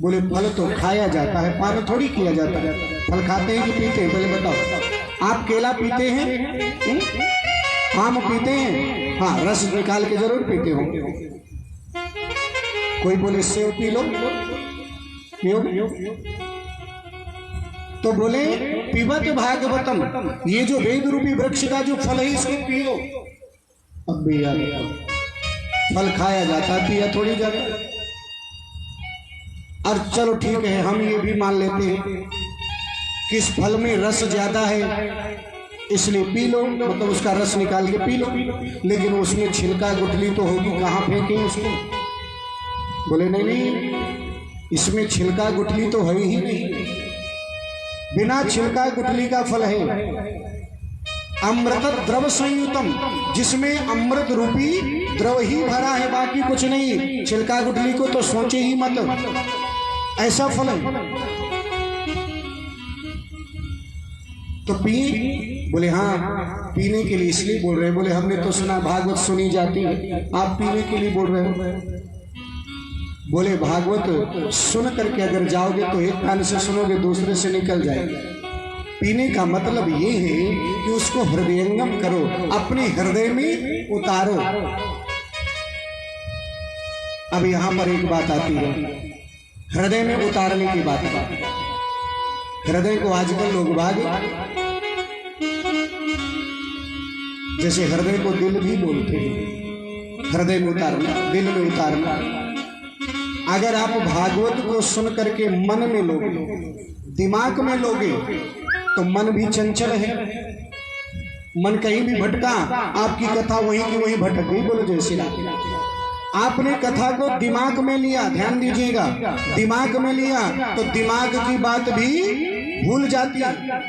बोले फल तो खाया जाता है, पान थोड़ी किया जाता है। फल खाते हैं कि पीते हैं? बोले बताओ, आप केला पीते हैं? आम पीते हैं? हाँ, रस निकाल के जरूर पीते हो। कोई बोले सेव पी लो, तो बोले पिबत भागवतम, ये जो वेद रूपी वृक्ष का जो फल है इसको पी लो। अब भी याद फल खाया जाता है, पिया थोड़ी जाता। और चलो ठीक है, हम ये भी मान लेते हैं कि इस फल में रस ज्यादा है इसलिए पी लो, मतलब उसका रस निकाल के पी लो। लेकिन उसमें छिलका गुठली तो होगी, कहाँ फेंकें उसको? बोले नहीं नहीं, इसमें छिलका गुठली तो है ही नहीं, बिना छिलका गुठली का फल है। अमृत द्रव संयुतम, जिसमें अमृत रूपी द्रव ही भरा है, बाकी कुछ नहीं। छिलका गुठली को तो सोचे ही मत, ऐसा फल है। तो पी? बोले हाँ, पीने के लिए इसलिए बोल रहे हैं। बोले हमने तो सुना भागवत सुनी जाती है, आप पीने के लिए बोल रहे हो? बोले भागवत सुन करके अगर जाओगे तो एक कान से सुनोगे, दूसरे से निकल जाएगा। पीने का मतलब ये है कि उसको हृदयंगम करो, अपने हृदय में उतारो। अब यहां पर एक बात आती है, हृदय में उतारने की बात। हृदय को आजकल लोग बाग, जैसे हृदय को दिल भी बोलते हैं, हृदय में उतारना, दिल में उतारना। अगर आप भागवत को सुन करके मन में लोगे, दिमाग में लोगे, तो मन भी चंचल है, मन कहीं भी भटका, आपकी कथा वहीं की वहीं भटक गई। बोलो जय श्री राम। आपने कथा को दिमाग में लिया, ध्यान दीजिएगा, दिमाग में लिया तो दिमाग की बात भी भूल जाती है,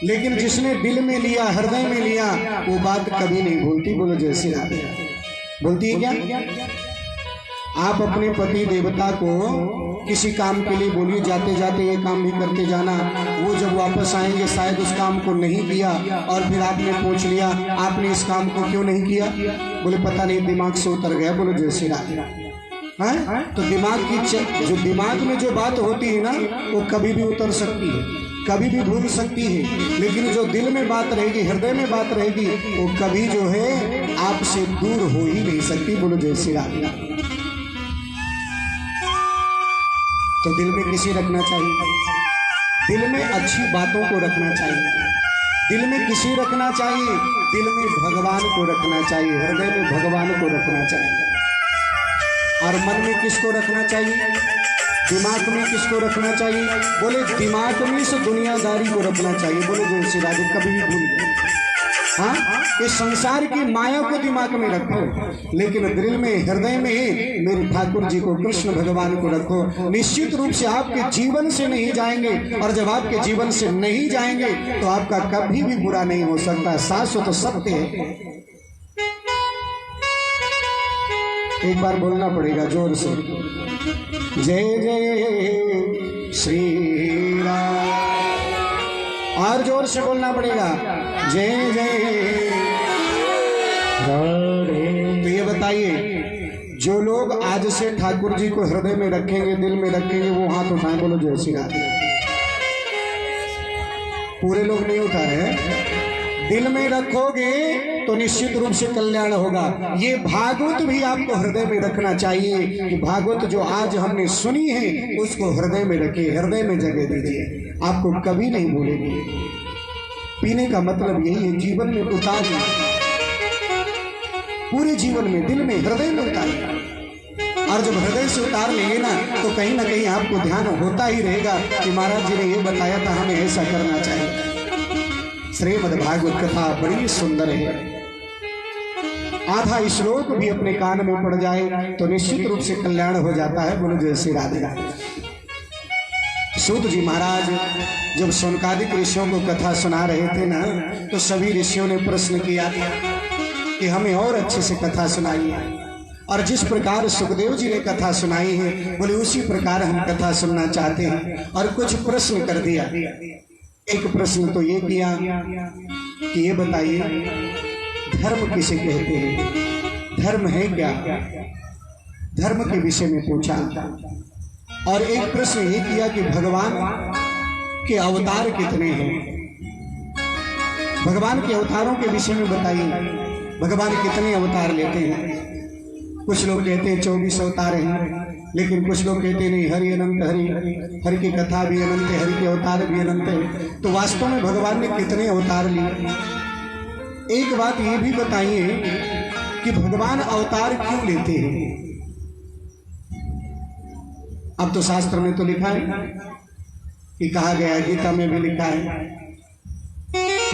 लेकिन जिसने दिल में लिया, हृदय में लिया, वो बात कभी नहीं भूलती। बोलो जय श्री राम। बोलती है क्या? आप अपने पति देवता को किसी काम के लिए बोलिए, जाते जाते ये काम भी करते जाना, वो जब वापस आएंगे शायद उस काम को नहीं किया, और फिर आपने पूछ लिया आपने इस काम को क्यों नहीं किया? बोले पता नहीं, दिमाग से उतर गया। बोलो जय श्री राम। है तो दिमाग की जो दिमाग में जो बात होती है ना, वो कभी भी उतर सकती है, कभी भी भूल सकती है, लेकिन जो दिल में बात रहेगी, हृदय में बात रहेगी, वो कभी जो है आपसे दूर हो ही नहीं सकती। बोलो जय श्री राम। तो दिल में किसी रखना चाहिए, दिल में अच्छी बातों को रखना चाहिए, दिल में किसी रखना चाहिए, दिल में भगवान को रखना चाहिए, हृदय में भगवान को रखना चाहिए। और मन में किसको रखना चाहिए? दिमाग में किसको रखना चाहिए? बोले दिमाग में से दुनियादारी को रखना चाहिए। बोले जय श्री राधे, कभी भी भूल गए। हाँ, इस संसार की माया को दिमाग में रखो, लेकिन दिल में, हृदय में मेरे ठाकुर जी को, कृष्ण भगवान को रखो। निश्चित रूप से आपके जीवन से नहीं जाएंगे, और जब आपके जीवन से नहीं जाएंगे तो आपका कभी भी बुरा नहीं हो सकता। शाश्वत तो सत्य है। एक बार बोलना पड़ेगा जोर से, जय जय श्री राम। और जोर से बोलना पड़ेगा, जय जय राधे। तो ये बताइए, जो लोग आज से ठाकुर जी को हृदय में रखेंगे, दिल में रखेंगे, वो हाथ उठाएं। बोलो जय श्री राधे। पूरे लोग नहीं उठा रहे। दिल में रखोगे तो निश्चित रूप से कल्याण होगा। ये भागवत भी आपको हृदय में रखना चाहिए कि भागवत जो आज हमने सुनी है उसको हृदय में रखिए, हृदय में जगह दीजिए, आपको कभी नहीं भूलेंगे। पीने का मतलब यही है, जीवन में उतारिए, पूरे जीवन में, दिल में, हृदय में उतारिए। और जब हृदय से उतार लेंगे ना, तो कहीं ना कहीं आपको ध्यान होता ही रहेगा कि महाराज जी ने ये बताया था, हमें ऐसा करना चाहिए। श्रीमद् भागवत कथा बड़ी सुंदर है। आधा श्लोक भी अपने कान में पड़ जाए तो निश्चित रूप से कल्याण हो जाता है। बोलो जय श्री राधे। सूत जी महाराज जब शौनकादिक ऋषियों को कथा सुना रहे थे ना, तो सभी ऋषियों ने प्रश्न किया कि हमें और अच्छे से कथा सुनाइए। और जिस प्रकार सुखदेव जी ने कथा सुनाई है, बोले उसी प्रकार हम कथा सुनना चाहते हैं। और कुछ प्रश्न कर दिया। एक प्रश्न तो ये किया कि ये बताइए, धर्म किसे कहते हैं, धर्म है क्या, धर्म के विषय में पूछा। और एक प्रश्न ये किया कि भगवान के अवतार कितने हैं, भगवान के अवतारों के विषय में बताइए, भगवान कितने अवतार लेते हैं। कुछ लोग कहते हैं 24 अवतार हैं, लेकिन कुछ लोग कहते नहीं, हरि अनंत हरि, हरि की कथा भी अनंत है, हरि के अवतार भी अनंत है। तो वास्तव में भगवान ने कितने अवतार लिए? एक बात ये भी बताइए कि भगवान अवतार क्यों लेते हैं। अब तो शास्त्र में तो लिखा है कि कहा गया, गीता में भी लिखा है,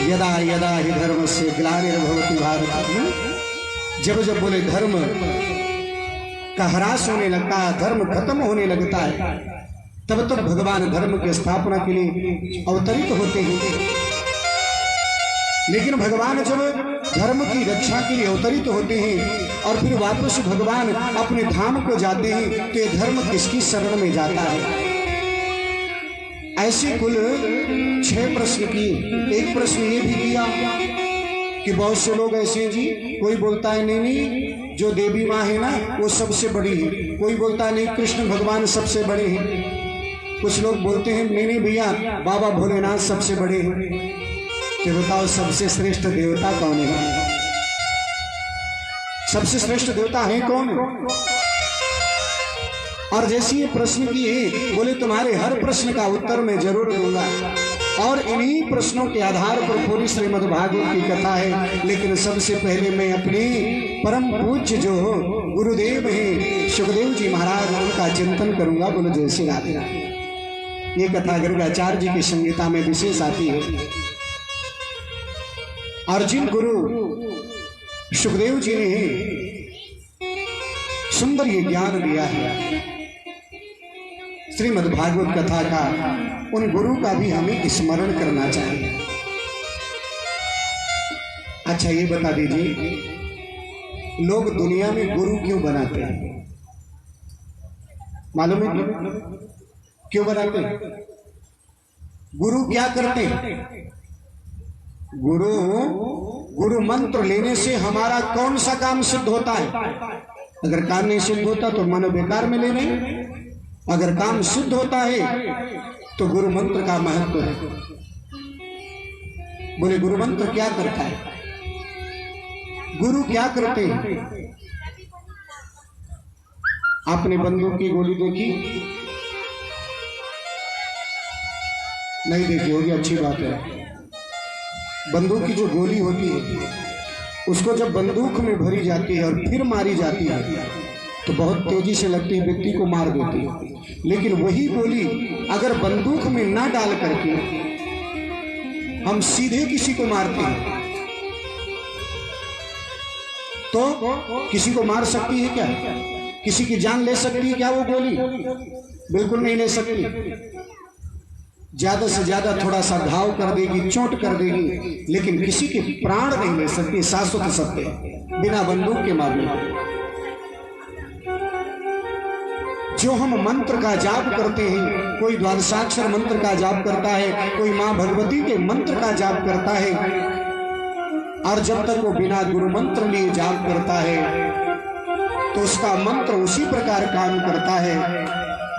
यदा यदा हि धर्मस्य ग्लानिर्भवति भारत। जब जब बोले धर्म का ह्रास होने लगता है, धर्म खत्म होने लगता है, तब तक भगवान धर्म की स्थापना के लिए अवतरित होते हैं। लेकिन भगवान जब धर्म की रक्षा के लिए अवतरित होते हैं और फिर वापस भगवान अपने धाम को जाते हैं, तो ये धर्म किसकी शरण में जाता है? ऐसे कुल 6 प्रश्न किए। एक प्रश्न ये भी किया कि बहुत से लोग ऐसे हैं जी, कोई बोलता है नहीं नहीं जो देवी माँ है ना वो सबसे बड़ी है, कोई बोलता है नहीं कृष्ण भगवान सबसे बड़े हैं, कुछ लोग बोलते हैं नहीं नहीं भैया बाबा भोलेनाथ सबसे बड़े हैं। तो बताओ सबसे श्रेष्ठ देवता कौन है? सबसे श्रेष्ठ देवता है कौन? और जैसे ये प्रश्न किए, बोले तुम्हारे हर प्रश्न का उत्तर मैं जरूर दूंगा, और इन्हीं प्रश्नों के आधार पर पूरी श्रीमद् भागवत की कथा है। लेकिन सबसे पहले मैं अपने परम पूज्य जो गुरुदेव हैं सुखदेव जी महाराज उनका चिंतन करूंगा। बोलो जय श्री राधे। ये कथा गर्गाचार्य जी की संहिता में विशेष आती है। और जिन गुरु सुखदेव जी ने सुंदर ये ज्ञान दिया है श्रीमद् भागवत कथा का, उन गुरु का भी हमें स्मरण करना चाहिए। अच्छा ये बता दीजिए, लोग दुनिया में गुरु क्यों बनाते हैं? मालूम है क्यों बनाते हैं? गुरु क्या करते हैं? गुरु मंत्र लेने से हमारा कौन सा काम सिद्ध होता है? अगर काम नहीं सिद्ध होता तो मानो बेकार में ले रहे। अगर काम सिद्ध होता है तो गुरु मंत्र का महत्व है। बोले गुरु मंत्र क्या करता है? गुरु क्या करते हैं? आपने बंदूक की गोली देखी? नहीं देखी होगी, अच्छी बात है। बंदूक की जो गोली होती है उसको जब बंदूक में भरी जाती है और फिर मारी जाती है तो बहुत तेजी से लगती है, व्यक्ति को मार देती है। लेकिन वही गोली अगर बंदूक में ना डाल करके हम सीधे किसी को मारते हैं तो किसी को मार सकती है क्या? किसी की जान ले सकती है क्या वो गोली? बिल्कुल नहीं ले सकती। ज्यादा से ज्यादा थोड़ा सा घाव कर देगी, चोट कर देगी, लेकिन किसी के प्राण नहीं ले सकती। शाश्वत सत्य बिना बंदूक के मारने। जो हम मंत्र का जाप करते हैं, कोई द्वादशाक्षर मंत्र का जाप करता है, कोई मां भगवती के मंत्र का जाप करता है, और जब तक वो बिना गुरु मंत्र लिए जाप करता है तो उसका मंत्र उसी प्रकार काम करता है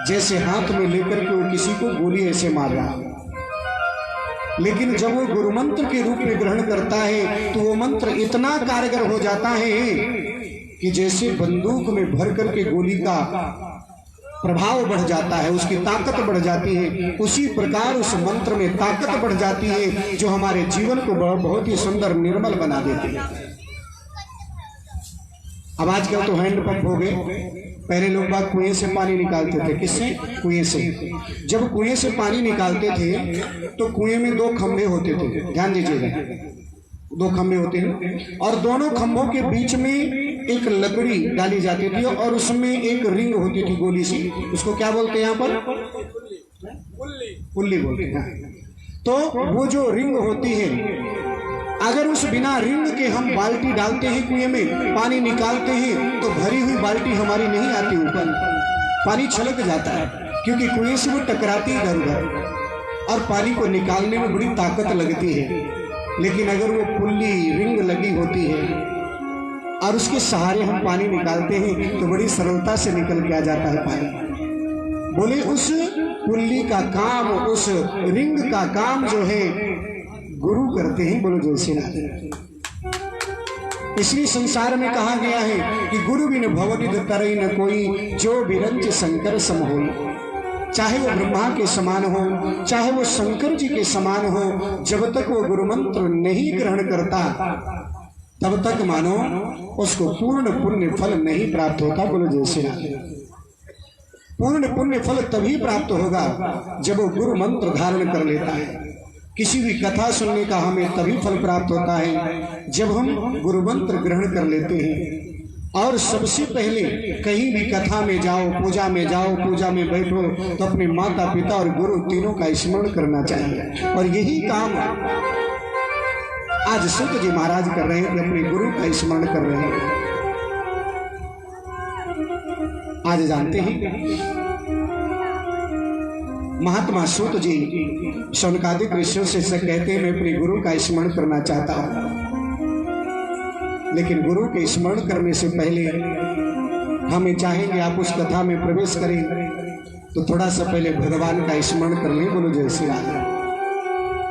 जैसे हाथ में लेकर के वो किसी को गोली ऐसे मार रहा है। लेकिन जब वो गुरु मंत्र के रूप में ग्रहण करता है तो वो मंत्र इतना कारगर हो जाता है कि जैसे बंदूक में भर करके गोली का प्रभाव बढ़ जाता है, उसकी ताकत बढ़ जाती है, उसी प्रकार उस मंत्र में ताकत बढ़ जाती है जो हमारे जीवन को बहुत ही सुंदर निर्मल बना देती है। अब आजकल तो हैंडपंप हो गए, पहले लोग बाग कुएं से पानी निकालते थे। किससे? कुएं से। जब कुएं से पानी निकालते थे तो कुएं में 2 खंभे होते थे, ध्यान दीजिएगा, 2 खंभे होते हैं, और दोनों खंभों के बीच में एक लकड़ी डाली जाती थी और उसमें एक रिंग होती थी गोली सी। उसको क्या बोलते हैं यहाँ पर? पुल्ली बोलते हैं। तो वो जो रिंग होती है, अगर उस बिना रिंग के हम बाल्टी डालते हैं कुएं में, पानी निकालते हैं, तो भरी हुई बाल्टी हमारी नहीं आती ऊपर, पानी छलक जाता है, क्योंकि कुएं से वो टकराती है इधर-उधर, और पानी को निकालने में बड़ी ताकत लगती है। लेकिन अगर वो पुल्ली रिंग लगी होती है और उसके सहारे हम पानी निकालते हैं तो बड़ी सरलता से निकल के आ जाता है पानी। बोले उस पुल्ली का काम, उस रिंग का काम जो है गुरु करते हैं। बोलो जय श्री राधे। इसलिए संसार में कहा गया है कि गुरु बिन भवनिध तरई न कोई, जो बिरंच शंकर सम होई। चाहे वो ब्रह्मा के समान हो, चाहे वो शंकर जी के समान हो, जब तक वो गुरु मंत्र नहीं ग्रहण करता तब तक मानो उसको पूर्ण पुण्य फल नहीं प्राप्त होता। बोलो जय श्री राधे। पूर्ण पुण्य फल तभी प्राप्त होगा जब वो गुरु मंत्र धारण कर लेता है। किसी भी कथा सुनने का हमें तभी फल प्राप्त होता है जब हम गुरु मंत्र ग्रहण कर लेते हैं। और सबसे पहले कहीं भी कथा में जाओ, पूजा में जाओ, पूजा में बैठो तो अपने माता पिता और गुरु तीनों का स्मरण करना चाहिए। और यही काम आज सूत जी महाराज कर रहे हैं कि अपने गुरु का स्मरण कर रहे हैं। आज जानते हैं महात्मा सूत जी शौनकादिक ऋषियों से कहते हैं मैं अपने गुरु का स्मरण करना चाहता हूं, लेकिन गुरु के स्मरण करने से पहले हमें चाहेंगे आप उस कथा में प्रवेश करें तो थोड़ा सा पहले भगवान का स्मरण कर लें। बोलो जय श्री राम।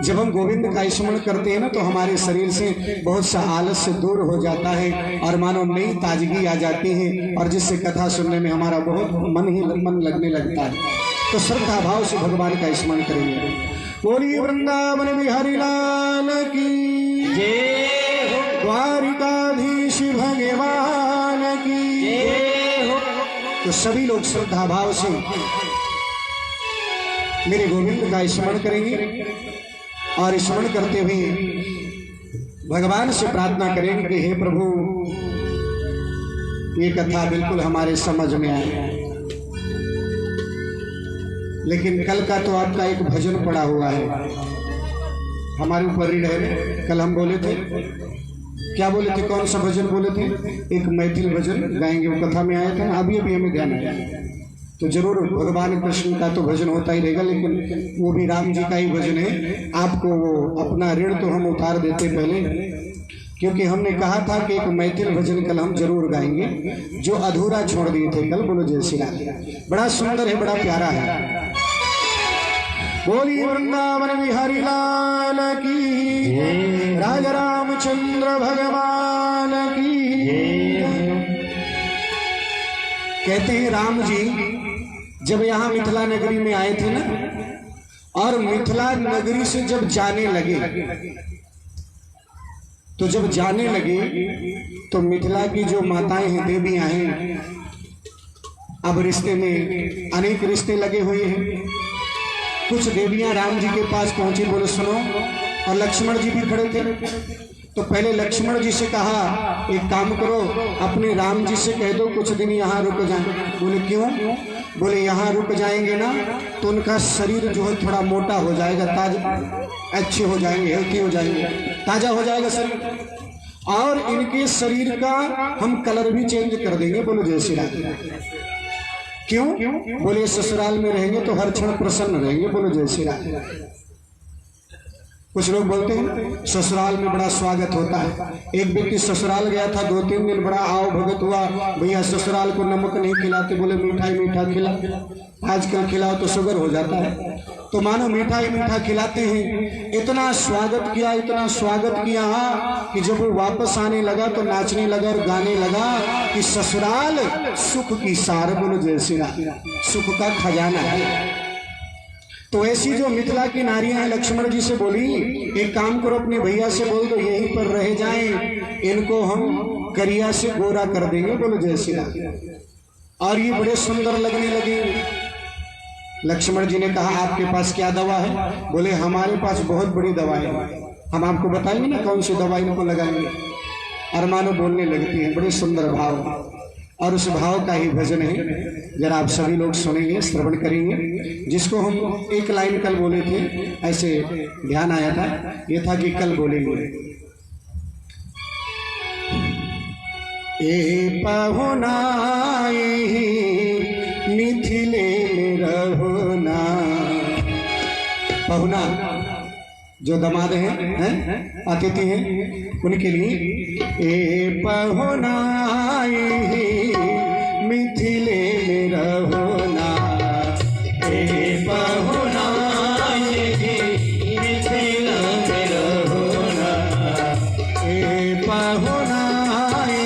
जब हम गोविंद का स्मरण करते हैं ना तो हमारे शरीर से बहुत सा आलस्य दूर हो जाता है और मानो नई ताजगी आ जाती है, और जिससे कथा सुनने में हमारा बहुत मन लगने लगता है। तो श्रद्धा भाव से भगवान का स्मरण करेंगे। बोलिए वृंदावन बिहारी लाल की जय हो, द्वारिकाधीश भगवान की जय हो। तो सभी लोग श्रद्धा भाव से मेरे गोविंद का स्मरण करेंगे और स्मरण करते हुए भगवान से प्रार्थना करेंगे कि हे प्रभु ये कथा बिल्कुल हमारे समझ में आए। लेकिन कल का तो आपका एक भजन पड़ा हुआ है, हमारे ऊपर ऋण है। कल हम बोले थे, क्या बोले थे, कौन सा भजन बोले थे? एक मैथिल भजन गाएंगे, वो कथा में आया था। अभी हमें ध्यान आया तो जरूर भगवान कृष्ण का तो भजन होता ही रहेगा, लेकिन वो भी राम जी का ही भजन है। आपको वो अपना ऋण तो हम उतार देते पहले, क्योंकि हमने कहा था कि एक मैथिल भजन कल हम जरूर गाएंगे जो अधूरा छोड़ दिए थे कल। बोलो जय श्री राम। बड़ा सुंदर है, बड़ा प्यारा है। बोलिए वृंदावन बिहारी लाल की, राजा रामचंद्र भगवान की। कहते हैं राम जी जब यहाँ मिथिला नगरी में आए थे ना, और मिथिला नगरी से जब जाने लगे तो मिथिला की जो माताएं हैं, देवियां हैं, अब रिश्ते में अनेक रिश्ते लगे हुए हैं। कुछ देवियां राम जी के पास पहुंची, बोले सुनो, और लक्ष्मण जी भी खड़े थे। तो पहले लक्ष्मण जी से कहा एक काम करो, अपने राम जी से कह दो कुछ दिन यहाँ रुक जाएं। बोले क्यों? बोले यहाँ रुक जाएंगे ना तो उनका शरीर जो है थोड़ा मोटा हो जाएगा, ताजा अच्छे हो जाएंगे, हेल्थी हो जाएंगे, ताजा हो जाएगा शरीर, और इनके शरीर का हम कलर भी चेंज कर देंगे। बोलो जय श्री राम। क्यों? बोले ससुराल में रहेंगे तो हर क्षण प्रसन्न रहेंगे। बोलो जय श्री राम। कुछ लोग बोलते हैं ससुराल में बड़ा स्वागत होता है। एक व्यक्ति ससुराल गया था, 2-3 दिन बड़ा आओ भगत हुआ, भैया ससुराल को नमक नहीं खिलाते, बोले मीठा मीठा खिला, आजकल खिलाओ तो शुगर हो जाता है। तो मानो मीठा ही मीठा खिलाते हैं। इतना स्वागत किया, इतना स्वागत किया कि जब वो वापस आने लगा तो नाचने लगा और गाने लगा कि ससुराल सुख की सार। बोलो जय श्री राम। सुख का खजाना है। तो ऐसी जो मिथिला की नारियां हैं, लक्ष्मण जी से बोली एक काम करो, अपने भैया से बोल दो यहीं पर रह जाएं, इनको हम करिया से गोरा कर देंगे। बोलो जय श्री राम। और ये बड़े सुंदर लगने लगे। लक्ष्मण जी ने कहा आपके पास क्या दवा है? बोले हमारे पास बहुत बड़ी दवा है, हम आपको बताएंगे ना कौन सी दवा इनको लगाएंगे। और मानो बोलने लगती है, बड़े सुंदर भाव, और उस भाव का ही भजन है। जरा आप सभी लोग सुनेंगे, श्रवण करेंगे, जिसको हम एक लाइन कल बोले थे, ऐसे ध्यान आया था, ये था कि कल बोलेंगे ए पहुनाई मिथिले रहोना। पहुना जो दामाद हैं, अतिथि हैं, उनके लिए ए पहुनाई मिथिले रहोना, ए पहुनाई मिथिले रहोना, ए पहुनाई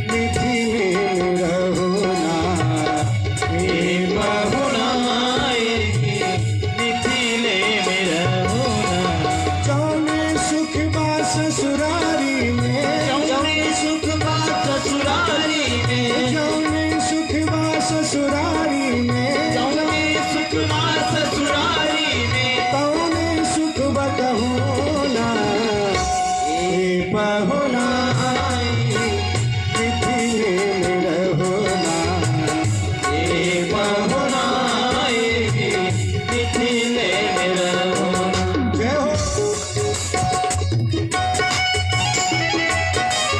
मिथिले रहोना, ए पहुनाई मिथिले रहोना। जौने सुख बा ससुरारी में, जौने सुख बा ससुरारी में, जौने सुख बा ससुरारी में, जौने सुख बा ससुरारी में, तौने सुख बकहोना, ए पहुना मिथिले रहोना, ए पहुना मिथिले रहोना। जय हो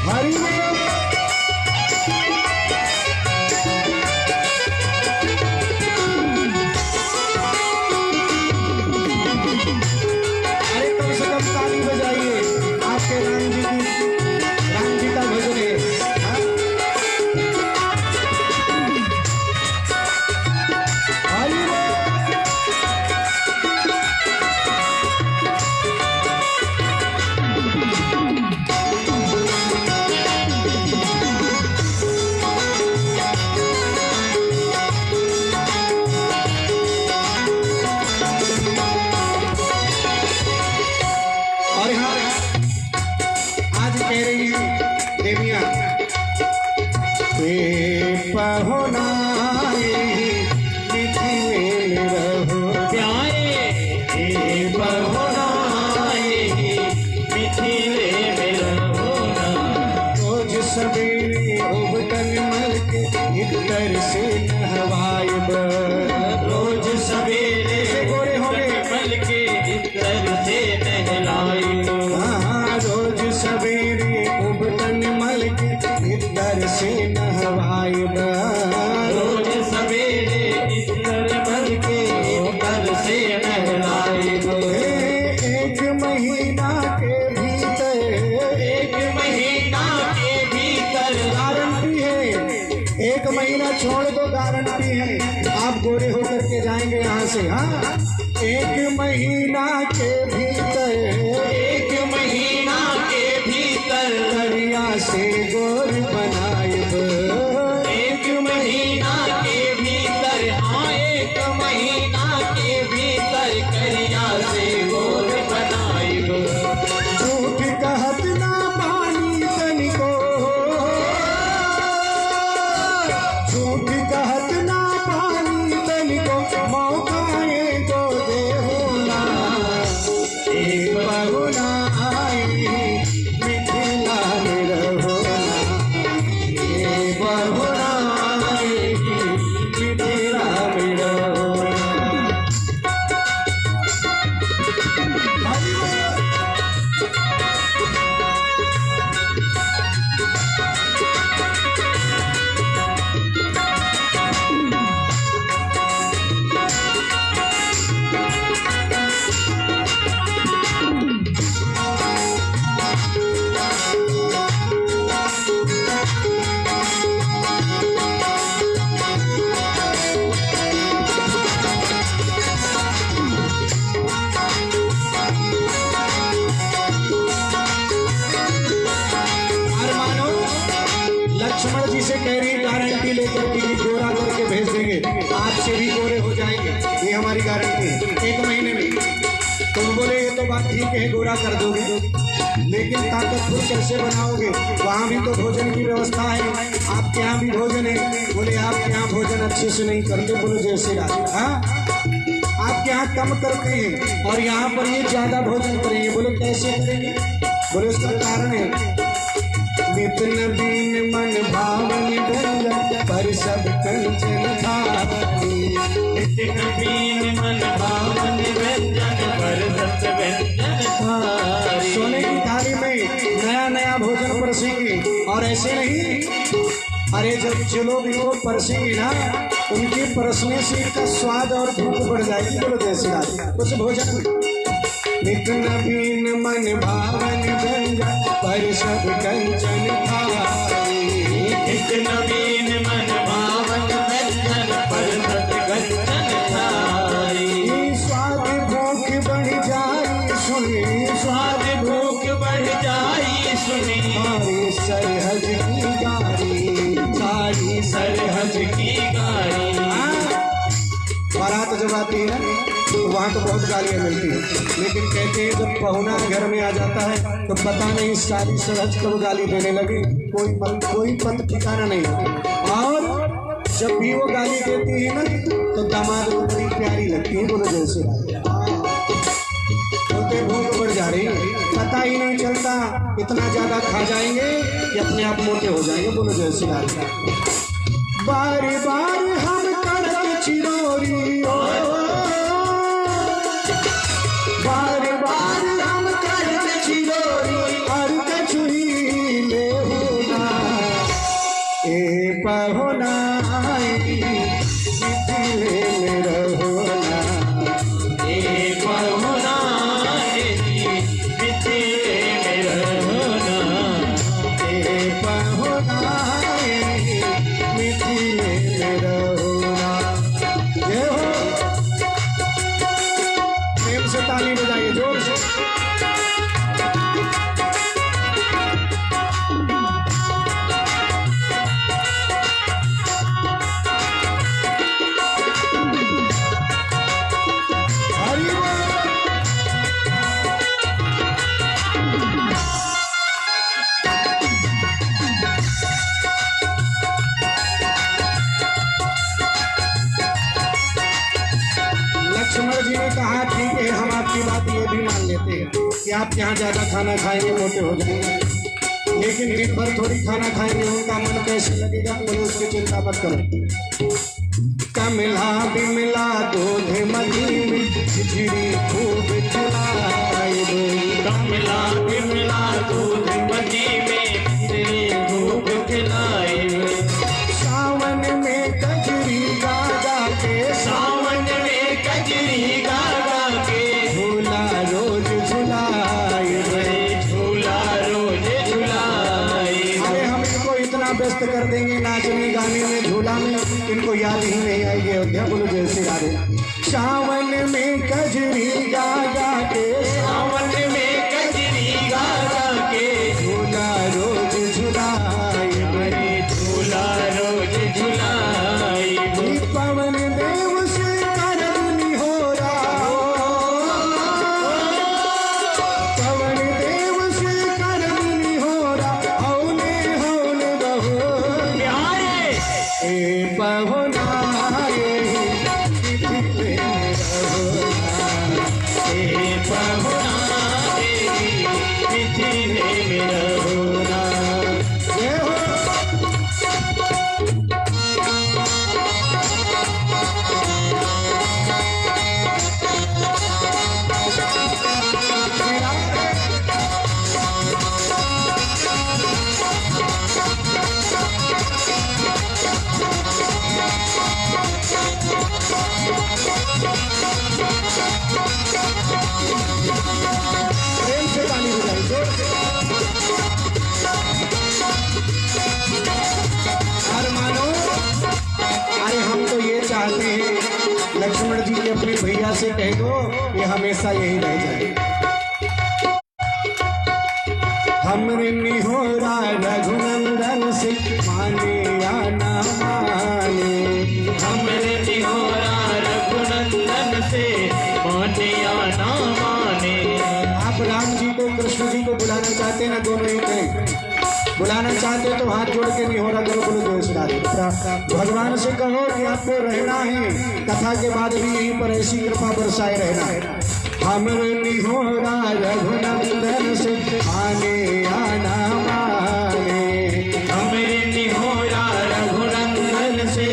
हरि ए पहुनाई मिथिले रहो प्यारे ए पहुनाई मिथिले में रहोना। रोज सवेरे उबटन मल के इतर से नहवाइब रोज सवेरे गोरे हो गए मल के इतर से नहलाइब। हाँ, रोज सवेरे उबटन मल के इतर से नहवाइब रोज सवेरे इतर मल के इतर से नहलाइब। एक महीना के भीतर एक महीना के भीतर गारंटी है, एक महीना छोड़ दो गारंटी है आप गोरे होकर के जाएंगे यहाँ से। हाँ, एक महीना के भीतर एक महीना के भीतर करिया से गोर बनाइब एक महीना के भीतर हाँ एक महीना के भीतर करिया से गोर बनाइब। झूठ कहत ना पानी तनिको झूठ कहत ना पानी तनिको मौका एगो देहुना ए पहुनाई मिथिला में रहोना ए पहुनाई मिथिला में रहोना। और मानो लक्ष्मण जी से कह रही गारंटी लेकर के गोरा करके भेज देंगे, आपसे भी गोरे हो जाएंगे, ये हमारी गारंटी है 1 महीने में। तुम बोले ये तो बात ठीक है गोरा कर दोगे, लेकिन ताकतवर कैसे बनाओगे? वहाँ भी तो भोजन की व्यवस्था है, आपके यहाँ भी भोजन है। बोले आपके यहाँ भोजन अच्छे से नहीं करते, बोले जैसे हाँ आपके यहाँ कम करते हैं और यहाँ पर ये ज्यादा भोजन करेंगे। बोले कैसे करेंगे? बोले उसका कारण है नित नवीन मन भावन व्यंजन पर सब कंचन थारी। नित नवीन मन भावन व्यंजन पर सत व्यंजन थारी। सोने की थाली में नया नया भोजन परसेंगे और ऐसे नहीं, अरे जब जो लोग इनको परसेंगे ना उनके परसने से इनका स्वाद और भूख बढ़ जाएगी। बोलो जैसे रात कुछ भोजन नित नवीन मन भावन व्यंजन पर सब कंचन थारी। नित नवीन मन भावन व्यंजन पर सत कंचन थारी। स्वाद भूख बढ़ जाए सुनी, स्वाद भूख बढ़ जाई सुनी हमारी सरहज की गाड़ी सारी सरहज की गाड़ी। बारात जब आती है ना तो वहाँ तो बहुत गालियाँ मिलती हैं, लेकिन कहते हैं जब पहुना घर में आ जाता है तो पता नहीं सारी सरहज कब गाली देने लगी, कोई पद ठिकाना नहीं होता। और जब भी वो गाली देती है ना तो दामाद को बड़ी प्यारी लगती है। बोलो जैसे बोलते भूख बढ़ जा रही है, पता ही नहीं चलता इतना ज्यादा खा जाएंगे कि अपने आप मोटे हो जाएंगे। बोलो जैसे बार बार हम कड़क चिरोरी बार बार हम कड़क चिरोरी और कछुई ले होना ए पहुनाई मिथिले में रहोना ए पहुनाई मिथिले में रहोना। ए पहुनाई मिथिले में रहोना। ये हो प्रेम से ताली बजाइए जोर से। कि आप यहाँ ज्यादा खाना खाएंगे मोटे हो जाएंगे, लेकिन दिन भर थोड़ी खाना खाएंगे उनका मन कैसे लगेगा, बोले उसकी चिंता मत करो। कमला बिमला दूध मदी में खिचड़ी खूब खिलाए दो, कमला बिमला दूध मदी में खिचड़ी खूब खिलाए दो। सावन में कजरी गा गा के, सावन में कजरी गा गा के झूला रोज झुलाए दो, झूला रोज झुलाए। अरे हम इनको इतना व्यस्त कर देंगे नाचने गाने में झूला में, इनको याद ही नहीं आएगी अयोध्या। बोलो जैसे गा रहे सावन में कजरी गा गा के, सावन में कजरी गा गा के झूला रोज झुलाए दो, झूला रोज झुलाए। पवन देव से करनी हो रहा, पवन देव से करनी हो रहा, हौले हौले बहो प्यारे ए पहुना लक्ष्मण जी के अपने भैया से कह दो ये हमेशा यही रह जाए। हमरे निहोरा रघुनंदन से माने या ना माने, हमरे निहोरा रघुनंदन से माने या ना माने। आप राम जी को कृष्ण जी को बुलाना चाहते हैं ना, दोनों ही कहें बुलाना चाहते तो हाथ जोड़ के निहोरा करो, बोलो जय। भगवान से कहो कि आपको रहना है, कथा के बाद भी यहीं पर ऐसी कृपा बरसाए रहना है। हमरे निहोरा रघुनंदन से आने आना माने, हमरे निहोरा रघुनंदन से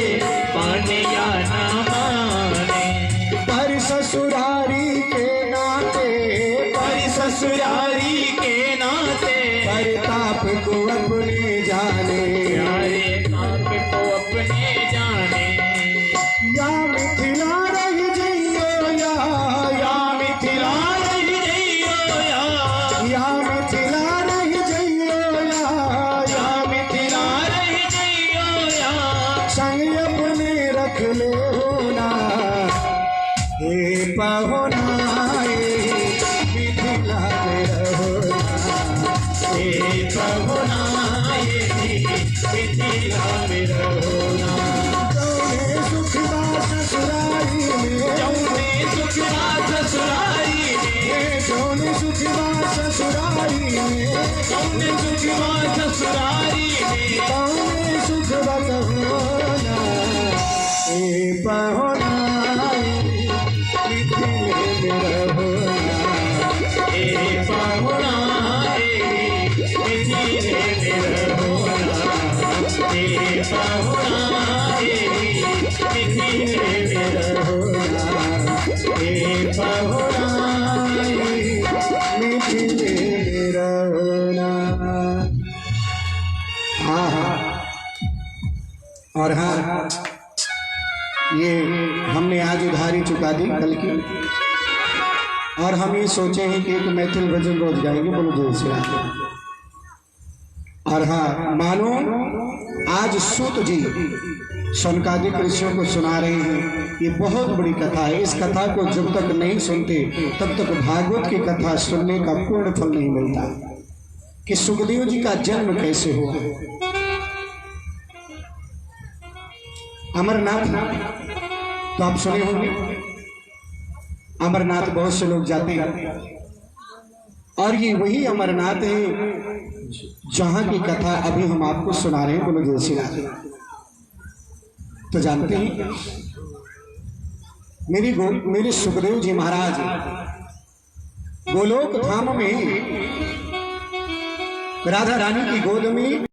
माने या ना माने। पर ससुरारी के नाते, पर ससुरारी के नाते परताप को अपने जाने, प्यारे आपको अपने जाने। या मिथिला रह जइयो या मिथिला रह जइयो या मिथिला रह जइयो या मिथिला रह जइयो संग अपने रख ले होना, हे पहुना मिथिला में रहोना, हे पहुना मिथिला में रहोना। जौने सुखदा ससुरारी में, जौने सुखदा ससुरारी में, जौने सुखदा ससुरारी में, जौने सुखदा ससुरारी में, कौने सुख बतहोना, हे पहुना मिथिले में रहोना, हे पहुना मिथिले में रहोना। हे पहुना मिथिले में रहोना। हे पहुना मिथिले में रहोना। हाँ हाँ, और हाँ ये हमने आज उधारी चुका दी कल की, और हम ये सोचे हैं कि एक मैथिल भजन रोज गाएंगे, बोलो जय श्री राम। और हाँ मानो आज सूत जी शौनकादिक ऋषियों को सुना रहे हैं, ये बहुत बड़ी कथा है। इस कथा को जब तक नहीं सुनते तब तक भागवत की कथा सुनने का पूर्ण फल नहीं मिलता, कि सुखदेव जी का जन्म कैसे हुआ। अमरनाथ तो आप सुने होंगे, अमरनाथ बहुत से लोग जाते हैं, और ये वही अमरनाथ है जहां की कथा अभी हम आपको सुना रहे हैं, बोलो जय श्री राम। तो जानते हैं मेरे सुखदेव जी महाराज गोलोक धाम में राधा रानी की गोद में